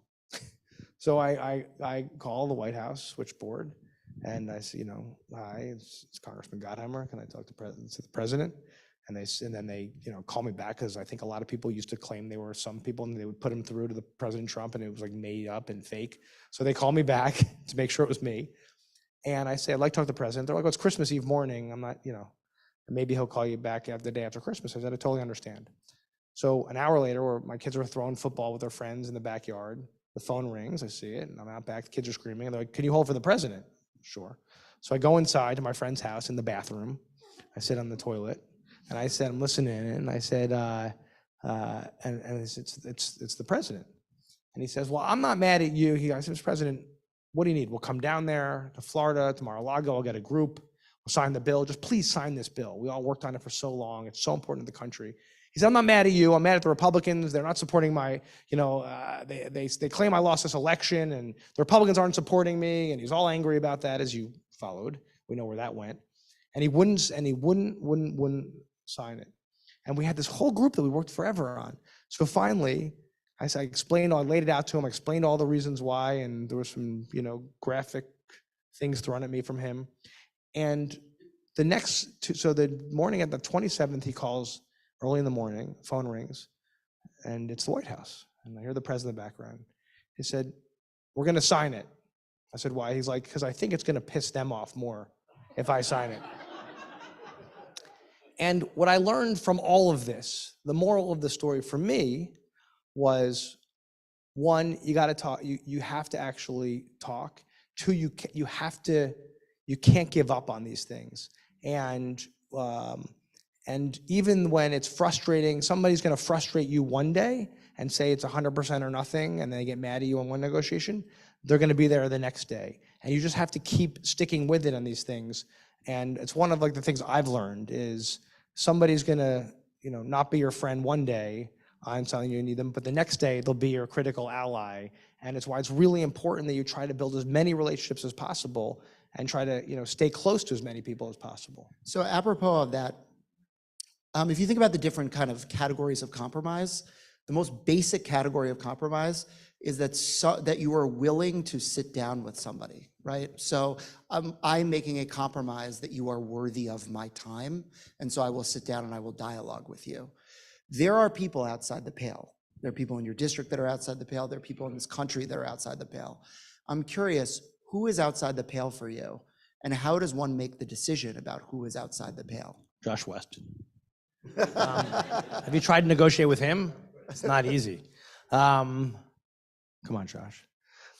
Speaker 5: So I call the White House switchboard, and I say, hi, it's Congressman Gottheimer. Can I talk to the president? And then they call me back, because I think a lot of people used to claim they were some people, and they would put them through to the President Trump, and it was made up and fake. So they call me back to make sure it was me. And I say, I'd like to talk to the president. They're like, well, it's Christmas Eve morning. I'm not, maybe he'll call you back the day after Christmas. I said, I totally understand. So an hour later, where my kids are throwing football with their friends in the backyard, the phone rings, I see it, and I'm out back, the kids are screaming, and they're like, can you hold for the president? Sure. So I go inside to my friend's house in the bathroom. I sit on the toilet, and I said, I'm listening, and I said, it's the president. And he says, well, I'm not mad at you. I said, Mr. President, what do you need? We'll come down there to Florida, to Mar-a-Lago. I'll get a group. We'll sign the bill. Just please sign this bill. We all worked on it for so long. It's so important to the country. He said, I'm not mad at you. I'm mad at the Republicans. They're not supporting my, they claim I lost this election, and the Republicans aren't supporting me. And he's all angry about that, as you followed. We know where that went. And he wouldn't sign it. And we had this whole group that we worked forever on. So finally, I explained, I laid it out to him, I explained all the reasons why, and there was some, graphic things thrown at me from him. And the morning at the 27th, he calls early in the morning, phone rings, and it's the White House. And I hear the president in the background. He said, we're going to sign it. I said, why? He's like, because I think it's going to piss them off more if I sign it. And what I learned from all of this, the moral of the story for me was, one, you got to talk. You have to actually talk. Two, you can't give up on these things. And even when it's frustrating, somebody's going to frustrate you one day and say it's 100% or nothing, and then they get mad at you on one negotiation. They're going to be there the next day, and you just have to keep sticking with it on these things. And it's one of the things I've learned is somebody's going to not be your friend one day on something you need them, but the next day they'll be your critical ally. And it's why it's really important that you try to build as many relationships as possible and try to stay close to as many people as possible.
Speaker 2: So apropos of that, if you think about the different kind of categories of compromise, the most basic category of compromise is that you are willing to sit down with somebody, right? So I'm making a compromise that you are worthy of my time, and so I will sit down and I will dialogue with you. There are people outside the pale. There are people in your district that are outside the pale. There are people in this country that are outside the pale. I'm curious, who is outside the pale for you? And how does one make the decision about who is outside the pale?
Speaker 5: Josh Weston. Have you tried to negotiate with him? It's not easy. Come on, Josh.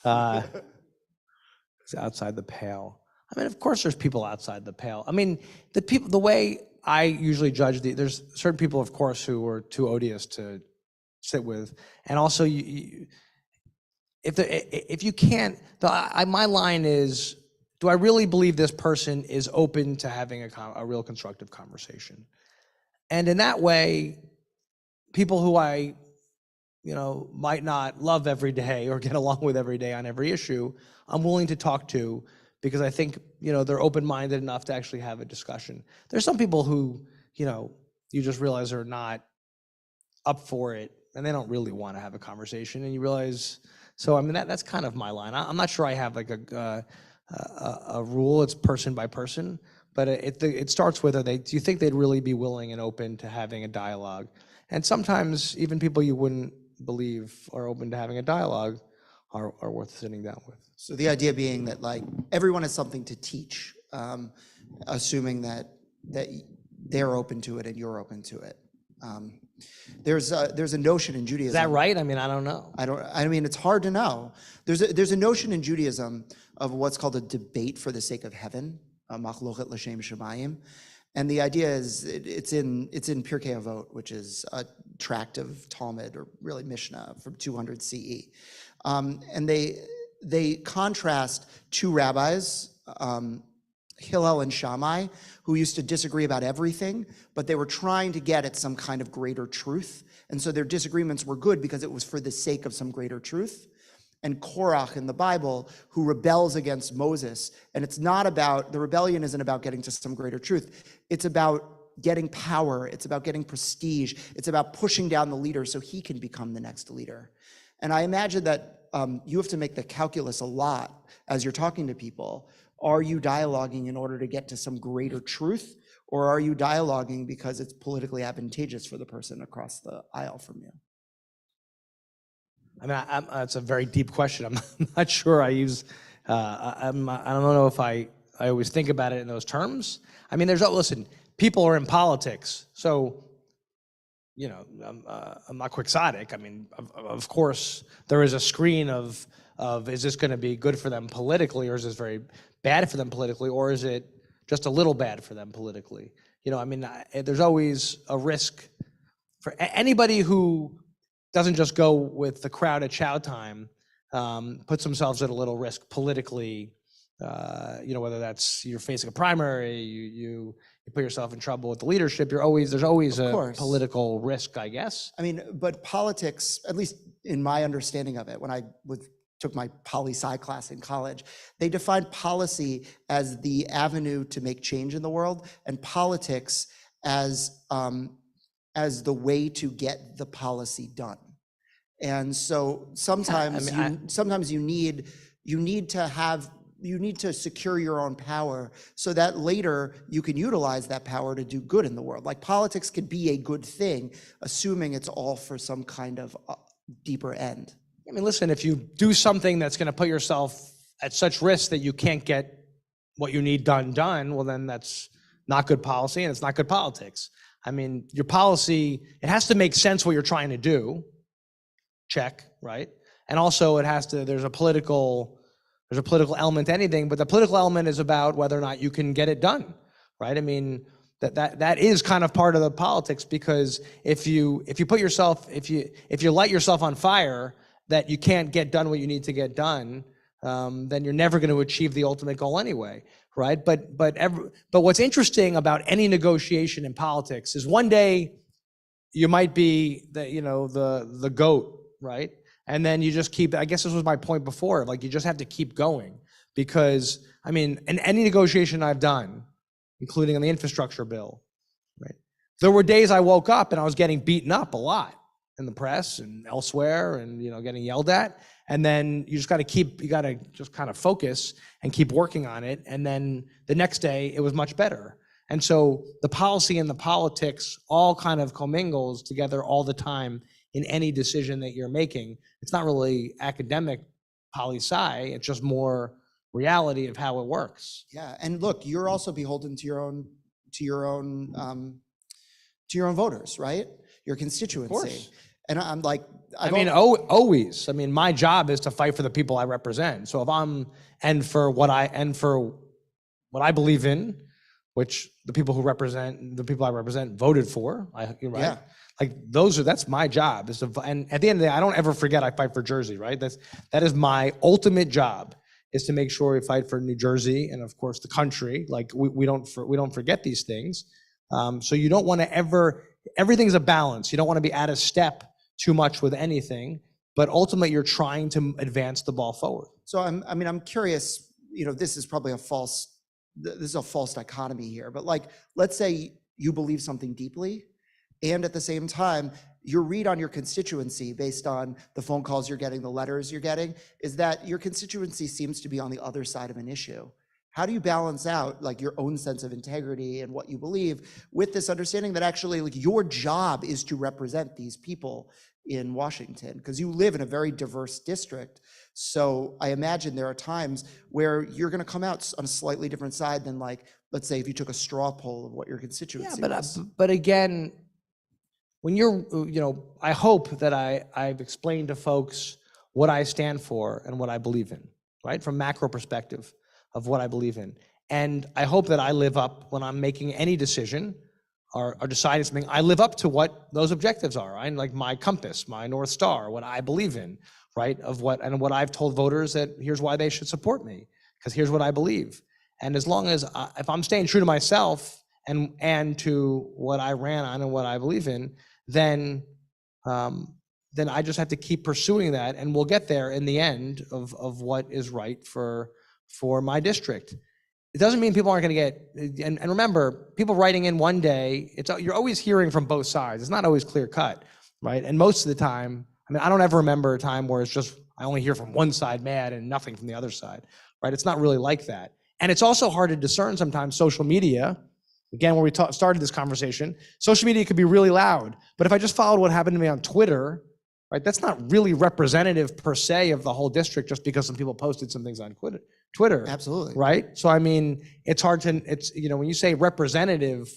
Speaker 5: It's outside the pale. I mean, of course, there's people outside the pale. I mean, the way I usually judge there's certain people, of course, who are too odious to sit with, and also if you can't, my line is, do I really believe this person is open to having a real constructive conversation? And in that way, people who I, might not love every day or get along with every day on every issue, I'm willing to talk to, because I think, they're open-minded enough to actually have a discussion. There's some people who, you just realize are not up for it, and they don't really want to have a conversation, and you realize, so I mean, that's kind of my line. I'm not sure I have like a rule. It's person by person, but it starts with, do you think they'd really be willing and open to having a dialogue? And sometimes even people you wouldn't believe are open to having a dialogue are worth sitting down with.
Speaker 2: So the idea being that like everyone has something to teach, assuming that they're open to it and you're open to it. There's a notion in Judaism.
Speaker 5: Is that right? I mean, I don't know.
Speaker 2: I mean, it's hard to know. There's a notion in Judaism of what's called a debate for the sake of heaven, machlochet l'shem shamayim, and the idea is it's in Pirkei Avot, which is a tract of Talmud, or really Mishnah, from 200 CE, and they contrast two rabbis, Hillel and Shammai, who used to disagree about everything, but they were trying to get at some kind of greater truth. And so their disagreements were good because it was for the sake of some greater truth. And Korach in the Bible, who rebels against Moses. And the rebellion isn't about getting to some greater truth. It's about getting power. It's about getting prestige. It's about pushing down the leader so he can become the next leader. And I imagine that you have to make the calculus a lot as you're talking to people. Are you dialoguing in order to get to some greater truth, or are you dialoguing because it's politically advantageous for the person across the aisle from you?
Speaker 5: I mean, that's a very deep question. I'm not sure I use, I don't know if I always think about it in those terms. I mean, listen, people are in politics, so, I'm not quixotic. I mean, of course, there is a screen of is this going to be good for them politically, or is this very bad for them politically, or is it just a little bad for them politically? I mean, there's always a risk for anybody who doesn't just go with the crowd at chow time, puts themselves at a little risk politically, whether that's you're facing a primary, you put yourself in trouble with the leadership, there's always a political risk, I guess.
Speaker 2: I mean, but politics, at least in my understanding of it, when I took my poli-sci class in college, they defined policy as the avenue to make change in the world, and politics as the way to get the policy done. And so sometimes you need to secure your own power so that later you can utilize that power to do good in the world. Like politics could be a good thing, assuming it's all for some kind of deeper end.
Speaker 5: I mean, listen, if you do something that's going to put yourself at such risk that you can't get what you need done, well, then that's not good policy and it's not good politics. I mean, your policy, it has to make sense what you're trying to do. Check, right? And also there's a political element to anything, but the political element is about whether or not you can get it done, right? I mean, that is kind of part of the politics, because if you light yourself on fire that you can't get done what you need to get done, then you're never going to achieve the ultimate goal anyway, right? But what's interesting about any negotiation in politics is one day you might be the GOAT, right? And then you just keep, I guess this was my point before, like you just have to keep going, because I mean, in any negotiation I've done, including on the infrastructure bill, right? There were days I woke up and I was getting beaten up a lot in the press and elsewhere, and getting yelled at. And then you just got to just kind of focus and keep working on it. And then the next day it was much better. And so the policy and the politics all kind of commingles together all the time in any decision that you're making. It's not really academic poli-sci. It's just more reality of how it works.
Speaker 2: Yeah, and look, you're also beholden to your own voters, right? Your constituency.
Speaker 5: Of course.
Speaker 2: And I'm like,
Speaker 5: Always. I mean, my job is to fight for the people I represent. So if for what I believe in, which the people I represent voted for, right?
Speaker 2: Yeah.
Speaker 5: Like that's my job. And at the end of the day, I don't ever forget I fight for Jersey, right? That is my ultimate job, is to make sure we fight for New Jersey and of course the country. Like we don't forget these things. So you don't want to everything's a balance. You don't want to be out of step too much with anything, but ultimately you're trying to advance the ball forward.
Speaker 2: So I'm curious, this is probably a false dichotomy here, but like, let's say you believe something deeply, and at the same time, your read on your constituency based on the phone calls you're getting, the letters you're getting, is that your constituency seems to be on the other side of an issue. How do you balance out like your own sense of integrity and what you believe with this understanding that actually like your job is to represent these people in Washington? Because you live in a very diverse district. So I imagine there are times where you're going to come out on a slightly different side than, like, let's say if you took a straw poll of what your constituency was.
Speaker 5: But again, when I hope that I've explained to folks what I stand for and what I believe in, right? From macro perspective of what I believe in. And I hope that I live up when I'm making any decision or deciding something, I live up to what those objectives are, right? Like my compass, my North Star, what I believe in, right? What I've told voters, that here's why they should support me, because here's what I believe. And as long as, if I'm staying true to myself and to what I ran on and what I believe in, then I just have to keep pursuing that, and we'll get there in the end of what is right for my district. It doesn't mean people aren't going to get, and remember, people writing in one day, you're always hearing from both sides. It's not always clear cut, right? And most of the time, I mean, I don't ever remember a time where it's just, I only hear from one side mad and nothing from the other side, right? It's not really like that. And it's also hard to discern sometimes. Social media, again, where we started this conversation, social media could be really loud. But if I just followed what happened to me on Twitter, right, that's not really representative per se of the whole district, just because some people posted some things on Twitter.
Speaker 2: Absolutely.
Speaker 5: Right? So, I mean, it's hard to, when you say representative,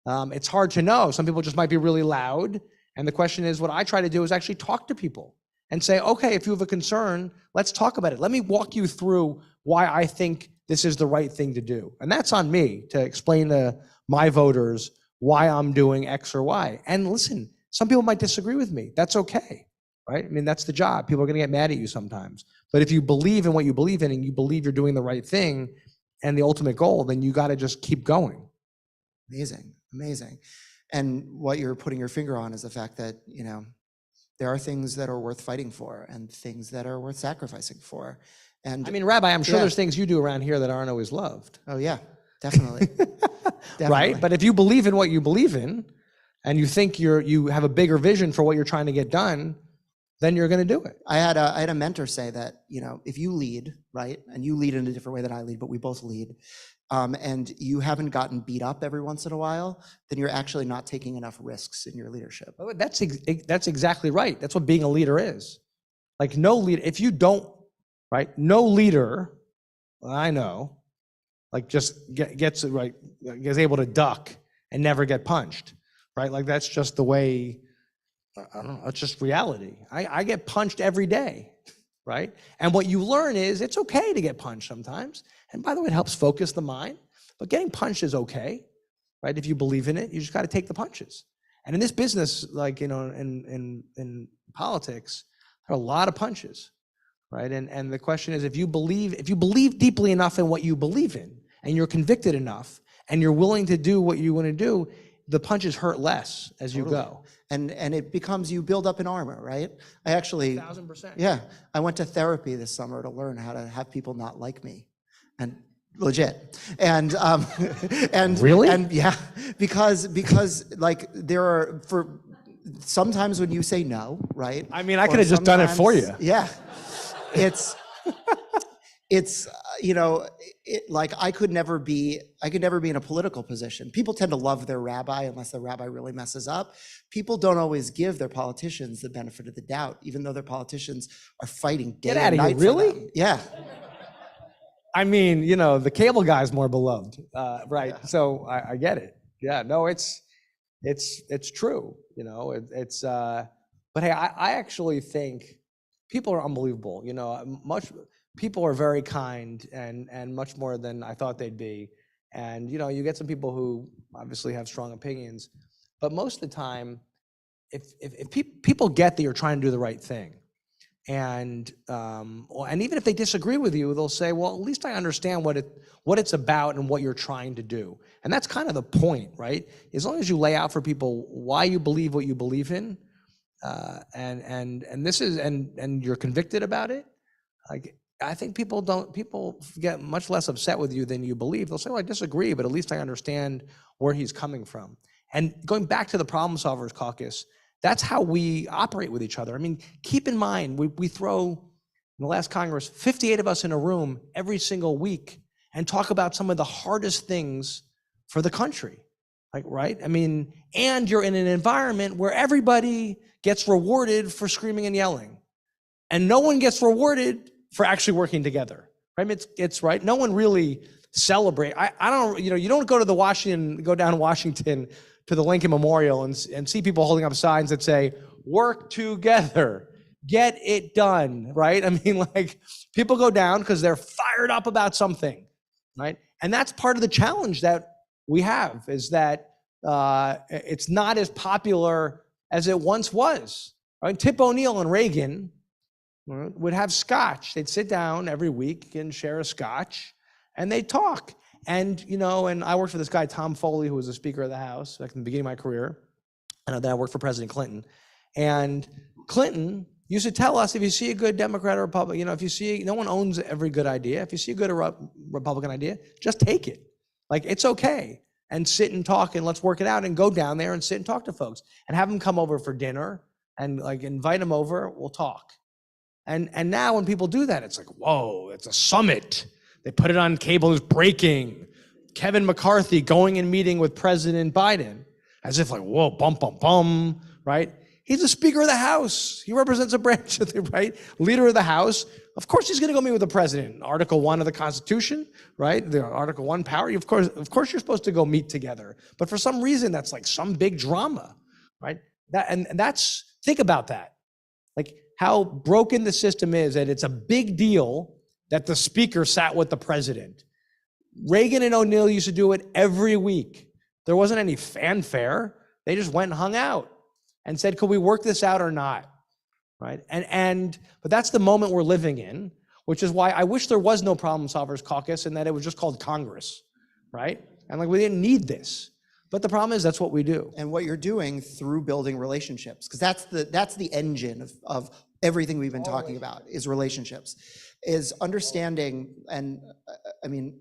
Speaker 5: it's hard to know. Some people just might be really loud. And the question is, what I try to do is actually talk to people and say, okay, if you have a concern, let's talk about it. Let me walk you through why I think this is the right thing to do. And that's on me to explain to my voters why I'm doing X or Y. And listen, some people might disagree with me. That's okay, right? I mean, that's the job. People are going to get mad at you sometimes. But if you believe in what you believe in and you believe you're doing the right thing and the ultimate goal, then you got to just keep going.
Speaker 2: Amazing, amazing. And what you're putting your finger on is the fact that, there are things that are worth fighting for and things that are worth sacrificing for. And
Speaker 5: I mean, Rabbi, I'm sure there's things you do around here that aren't always loved.
Speaker 2: Oh yeah, definitely. Definitely.
Speaker 5: Right? But if you believe in what you believe in and you think you have a bigger vision for what you're trying to get done, then you're going to do it.
Speaker 2: I had a mentor say that, if you lead, right, and you lead in a different way than I lead, but we both lead, and you haven't gotten beat up every once in a while, then you're actually not taking enough risks in your leadership.
Speaker 5: That's exactly right. That's what being a leader is. Like no leader, if you don't, right, no leader, I know, like just gets it right, is able to duck and never get punched, right? Like that's just the way, I don't know, it's just reality. I get punched every day, right? And what you learn is it's okay to get punched sometimes. And by the way, it helps focus the mind, but getting punched is okay, right? If you believe in it, you just got to take the punches. And in this business, like, in politics, there are a lot of punches, right? And the question is, if you believe deeply enough in what you believe in, and you're convicted enough, and you're willing to do what you want to do, the punches hurt less as you go.
Speaker 2: And it becomes, you build up an armor, right? I actually,
Speaker 5: 1,000%.
Speaker 2: Yeah, I went to therapy this summer to learn how to have people not like me, and legit. And
Speaker 5: Really?
Speaker 2: And yeah, because like there are, for sometimes when you say no, right?
Speaker 5: I mean, I could have just done it for you.
Speaker 2: Yeah, it's it's like I could never be in a political position. People tend to love their rabbi unless the rabbi really messes up. People don't always give their politicians the benefit of the doubt, even though their politicians are fighting day
Speaker 5: Get
Speaker 2: and
Speaker 5: outta here,
Speaker 2: night for
Speaker 5: really?
Speaker 2: them. Yeah.
Speaker 5: I mean, the cable guy's more beloved, right? Yeah. So I get it. Yeah, no, it's true. But hey, I actually think people are unbelievable. People are very kind and much more than I thought they'd be. And you get some people who obviously have strong opinions, but most of the time, if people get that you're trying to do the right thing, and even if they disagree with you, they'll say, well, at least I understand what it's about and what you're trying to do. And that's kind of the point, right? As long as you lay out for people why you believe what you believe in, and you're convicted about it, like, I think people get much less upset with you than you believe. They'll say, well, I disagree, but at least I understand where he's coming from. And going back to the Problem Solvers Caucus, that's how we operate with each other. I mean, keep in mind, we throw, in the last Congress, 58 of us in a room every single week and talk about some of the hardest things for the country, like, right? I mean, and you're in an environment where everybody gets rewarded for screaming and yelling, and no one gets rewarded for actually working together, right? It's right. No one really celebrate. I don't, you don't go down Washington to the Lincoln Memorial and see people holding up signs that say, work together, get it done, right? I mean, like, people go down because they're fired up about something, right? And that's part of the challenge that we have, is that it's not as popular as it once was, right? Tip O'Neill and Reagan would have scotch. They'd sit down every week and share a scotch, and they'd talk. And, and I worked for this guy, Tom Foley, who was the Speaker of the House back in the beginning of my career. And then I worked for President Clinton. And Clinton used to tell us, if you see a good Democrat or Republican, if you see, no one owns every good idea. If you see a good Republican idea, just take it. Like, it's okay. And sit and talk, and let's work it out, and go down there and sit and talk to folks and have them come over for dinner and, like, invite them over, we'll talk. And now when people do that, it's like, whoa, it's a summit. They put it on cable news, breaking. Kevin McCarthy going and meeting with President Biden, as if like, whoa, bum, bum, bum, right? He's the Speaker of the House. He represents a branch of the, right? Leader of the House. Of course he's gonna go meet with the president. Article 1 of the Constitution, right? The Article 1 power, of course you're supposed to go meet together. But for some reason, that's like some big drama, right? Think about that. Like, how broken the system is, that it's a big deal that the speaker sat with the president. Reagan and O'Neill used to do it every week. There wasn't any fanfare. They just went and hung out and said, could we work this out or not, right? But that's the moment we're living in, which is why I wish there was no Problem Solvers Caucus and that it was just called Congress, right? And like, we didn't need this. But the problem is that's what we do.
Speaker 2: And what you're doing through building relationships, because that's the engine of everything we've been talking about, is relationships, is understanding, and I mean,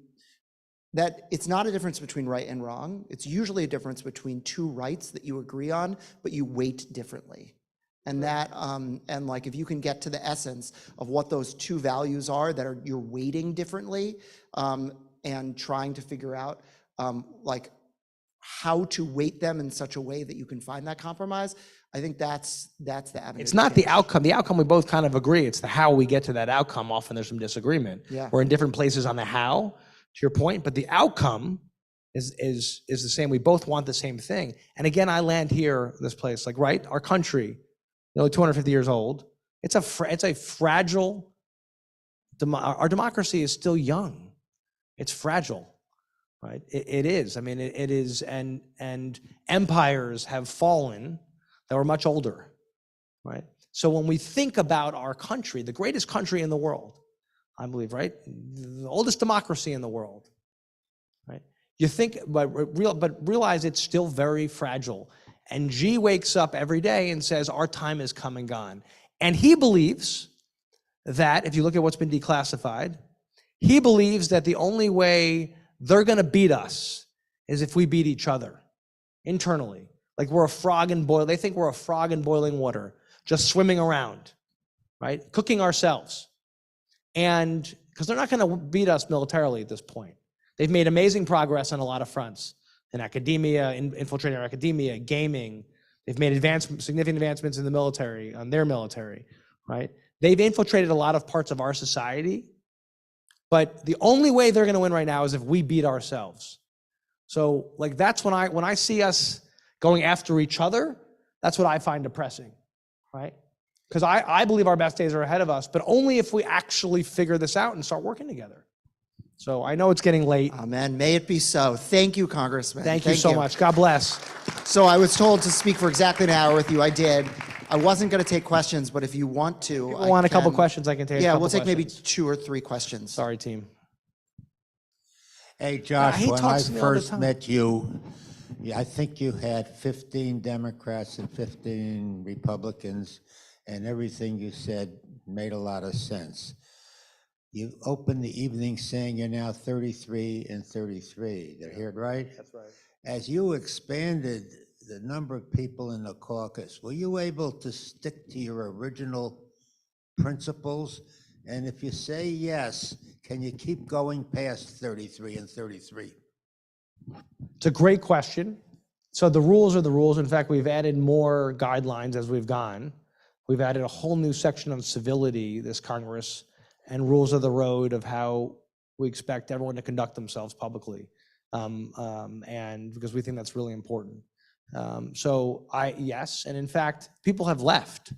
Speaker 2: that it's not a difference between right and wrong. It's usually a difference between two rights that you agree on, but you weight differently. And that, and like, if you can get to the essence of what those two values are that you're weighting differently, and trying to figure out, like, how to weight them in such a way that you can find that compromise, I think that's the avenue.
Speaker 5: It's not the outcome. The outcome, we both kind of agree. It's the how we get to that outcome. Often there's some disagreement.
Speaker 2: Yeah.
Speaker 5: We're in different places on the how, to your point, but the outcome is the same. We both want the same thing. And again, I land here, this place, like, right? Our country, 250 years old. It's a fragile, our democracy is still young. It's fragile. Right? It is. I mean, it is, and empires have fallen that were much older, right? So when we think about our country, the greatest country in the world, I believe, right? The oldest democracy in the world, right? You think, but realize it's still very fragile. And G wakes up every day and says, our time is come and gone. And he believes that, if you look at what's been declassified, he believes that the only way they're gonna beat us is if we beat each other internally. Like, we're a frog in boil. They think we're a frog in boiling water, just swimming around, right? Cooking ourselves. And because they're not going to beat us militarily at this point. They've made amazing progress on a lot of fronts in academia, infiltrating our academia, gaming. They've made significant advancements in the military, on their military, right? They've infiltrated a lot of parts of our society, but the only way they're going to win right now is if we beat ourselves. So like that's when I see us going after each other, that's what I find depressing, right? Because I believe our best days are ahead of us, but only if we actually figure this out and start working together. So I know it's getting late.
Speaker 2: Amen. May it be so. Thank you, Congressman.
Speaker 5: Thank you so much. God bless.
Speaker 2: So I was told to speak for exactly an hour with you. I did. I wasn't going to take questions, but if you want to,
Speaker 5: If you want a couple questions, I can take a
Speaker 2: Yeah,
Speaker 5: couple
Speaker 2: we'll take maybe
Speaker 5: questions.
Speaker 2: 2 or 3 questions.
Speaker 5: Sorry, team.
Speaker 4: Hey, Josh,
Speaker 5: he
Speaker 4: when
Speaker 5: talks
Speaker 4: I
Speaker 5: to me all the
Speaker 4: first
Speaker 5: time.
Speaker 4: met you, I think you had 15 Democrats and 15 Republicans, and everything you said made a lot of sense. You opened the evening saying you're now 33 and 33. Did I hear it right?
Speaker 5: That's right.
Speaker 4: As you expanded the number of people in the caucus, were you able to stick to your original principles? And if you say yes, can you keep going past 33 and 33?
Speaker 5: It's a great question. So the rules are the rules. In fact, we've added more guidelines as we've gone. We've added a whole new section on civility this Congress and rules of the road of how we expect everyone to conduct themselves publicly. And because we think that's really important. Yes, and in fact, people have left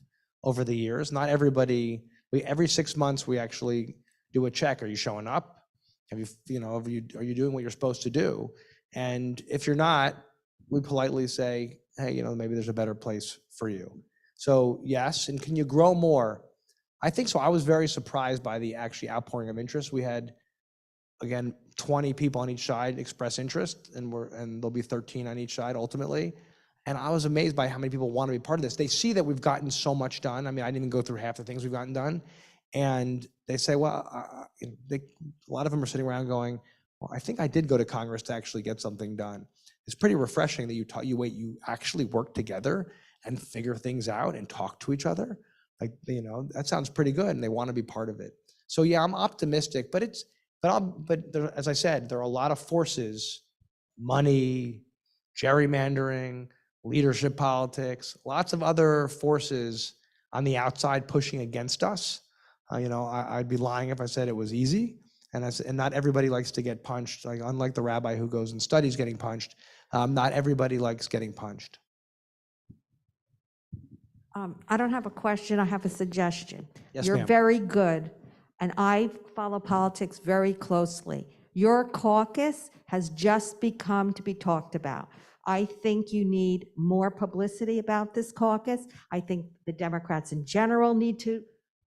Speaker 5: over the years. Not everybody, every 6 months we actually do a check. Are you showing up? Are you doing what you're supposed to do? And if you're not, we politely say, hey, maybe there's a better place for you. So yes, and can you grow more? I think so. I was very surprised by the actually outpouring of interest. We had, again, 20 people on each side express interest, and there'll be 13 on each side ultimately. And I was amazed by how many people want to be part of this. They see that we've gotten so much done. I mean, I didn't even go through half the things we've gotten done. And they say, well, a lot of them are sitting around going, well, I think I did go to Congress to actually get something done. It's pretty refreshing that you actually work together and figure things out and talk to each other. That sounds pretty good, and they want to be part of it. So yeah, I'm optimistic, but as I said, there are a lot of forces, money, gerrymandering, leadership politics, lots of other forces on the outside pushing against us. I'd be lying if I said it was easy, and not everybody likes to get punched. Like, unlike the rabbi who goes and studies getting punched, not everybody likes getting punched.
Speaker 6: I don't have a question, I have a suggestion.
Speaker 5: Yes,
Speaker 6: You're
Speaker 5: ma'am.
Speaker 6: very good, and I follow politics very closely. Your caucus has just become to be talked about. I think you need more publicity about this caucus. I think the Democrats in general need to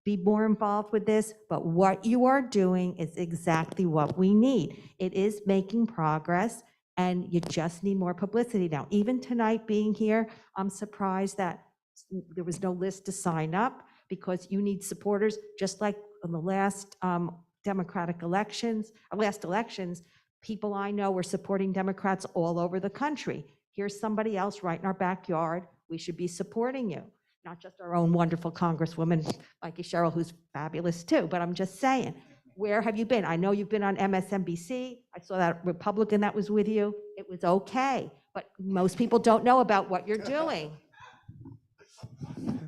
Speaker 6: be more involved with this, but what you are doing is exactly what we need. It is making progress, and you just need more publicity. Now, even tonight being here, I'm surprised that there was no list to sign up, because you need supporters, just like in the last Democratic elections, last elections, people I know were supporting Democrats all over the country. Here's somebody else right in our backyard. We should be supporting you. Not just our own wonderful Congresswoman, Mikey Sherrill, who's fabulous too, but I'm just saying, where have you been? I know you've been on MSNBC. I saw that Republican that was with you. It was okay, but most people don't know about what you're doing.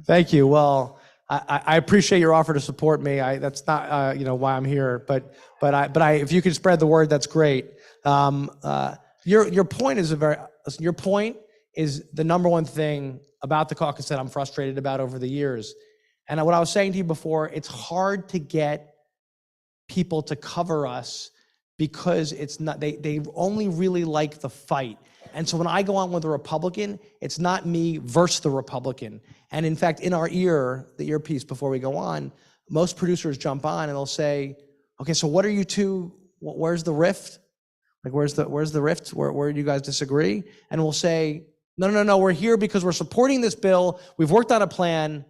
Speaker 5: Thank you. Well, I appreciate your offer to support me. That's not why I'm here, but if you can spread the word, that's great. Your point is the number one thing about the caucus that I'm frustrated about over the years. And what I was saying to you before, it's hard to get people to cover us because it's not, they only really like the fight. And so when I go on with a Republican, it's not me versus the Republican. And in fact, in the earpiece before we go on, most producers jump on and they'll say, okay, so what are you two, where's the rift? Like, where's the rift? Where do you guys disagree? And we'll say, no, we're here because we're supporting this bill. We've worked on a plan.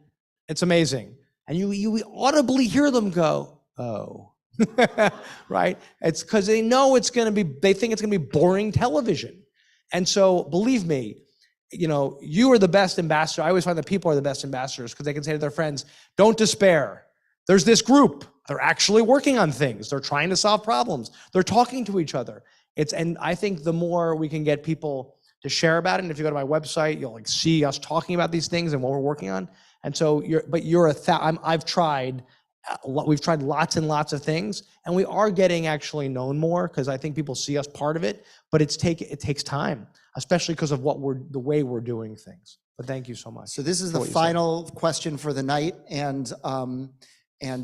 Speaker 5: It's amazing. And you audibly hear them go, oh, right? It's because they know they think it's gonna be boring television. And so believe me, you are the best ambassador. I always find that people are the best ambassadors because they can say to their friends, don't despair. There's this group. They're actually working on things. They're trying to solve problems. They're talking to each other. And I think the more we can get people to share about it, and if you go to my website, you'll like see us talking about these things and what we're working on. And so I've tried, we've tried lots and lots of things, and we are getting actually known more because I think people see us part of it, but it takes time, especially because of the way we're doing things. But thank you so much.
Speaker 2: So this is the final question for the night,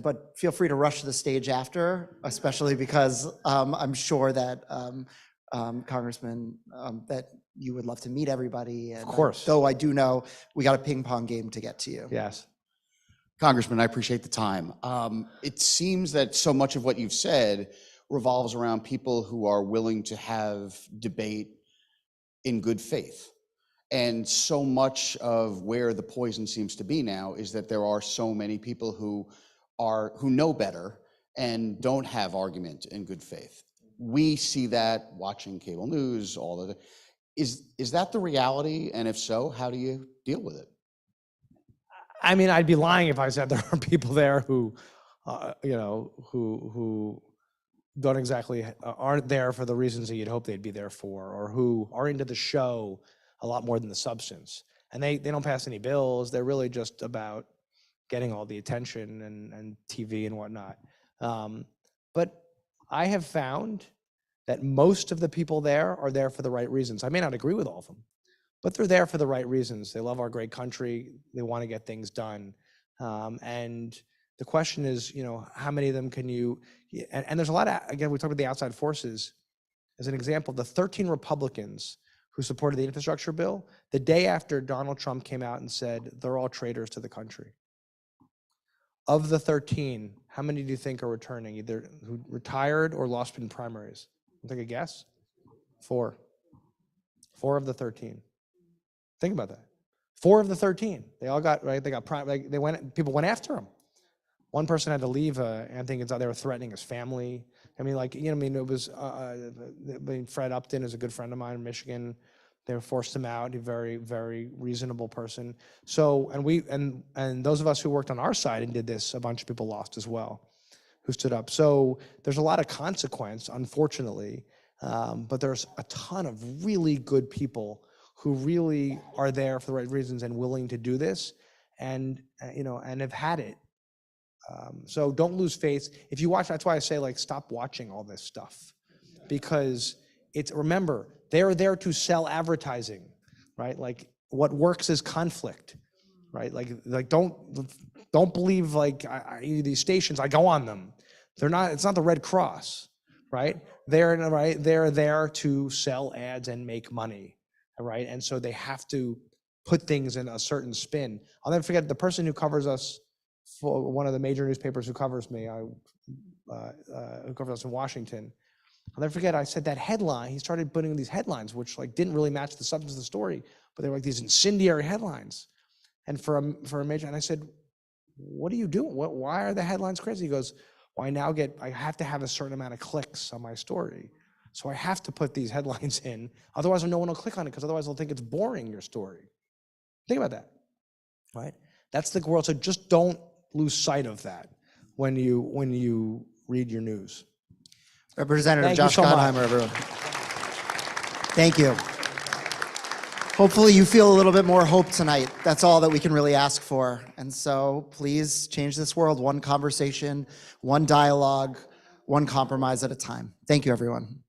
Speaker 2: but feel free to rush to the stage after, especially because I'm sure that Congressman, that you would love to meet everybody. And
Speaker 5: Of course.
Speaker 2: Though I do know we got a ping pong game to get to you.
Speaker 5: Yes.
Speaker 7: Congressman, I appreciate the time. It seems that so much of what you've said revolves around people who are willing to have debate in good faith. And so much of where the poison seems to be now is that there are so many people who know better and don't have argument in good faith. We see that watching cable news, all of it. Is that the reality? And if so, how do you deal with it?
Speaker 5: I mean, I'd be lying if I said there are people there who, who don't exactly, aren't there for the reasons that you'd hope they'd be there for, or who are into the show a lot more than the substance. And they don't pass any bills. They're really just about getting all the attention and TV and whatnot. But I have found that most of the people there are there for the right reasons. I may not agree with all of them, but they're there for the right reasons. They love our great country. They want to get things done. And the question is, how many of them can you, and there's a lot of, again, we talked about the outside forces. As an example, the 13 Republicans who supported the infrastructure bill, the day after Donald Trump came out and said, they're all traitors to the country. Of the 13, how many do you think are returning, either who retired or lost in primaries? Take a guess? 4. 4 of the 13. Think about that. 4 of the 13. They all got, right? They got, people went after them. One person had to leave, and I think they were threatening his family. I mean, it was, Fred Upton is a good friend of mine in Michigan. They forced him out. He's a very, very reasonable person. So, and those of us who worked on our side and did this, a bunch of people lost as well, who stood up. So there's a lot of consequence, unfortunately, but there's a ton of really good people who really are there for the right reasons and willing to do this, and and have had it. So don't lose faith. If you watch, that's why I say, stop watching all this stuff, because remember, they're there to sell advertising, right? What works is conflict, right? Don't believe these stations. I go on them. They're not. It's not the Red Cross, right? They're there to sell ads and make money, right? And so they have to put things in a certain spin. I'll never forget the person who covers us for one of the major newspapers who covers me, who covers us in Washington. I'll never forget, I said that headline, he started putting these headlines, which didn't really match the substance of the story, but they were these incendiary headlines. And for a major, and I said, what are you doing? Why are the headlines crazy? He goes, well, I have to have a certain amount of clicks on my story. So I have to put these headlines in, otherwise no one will click on it, because otherwise they'll think it's boring, your story. Think about that, right? That's the world, so just don't lose sight of that when you read your news.
Speaker 2: Representative
Speaker 5: Thank you
Speaker 2: Josh
Speaker 5: so much.
Speaker 2: Gottheimer, everyone. Thank you. Hopefully you feel a little bit more hope tonight. That's all that we can really ask for. And so please change this world one conversation, one dialogue, one compromise at a time. Thank you, everyone.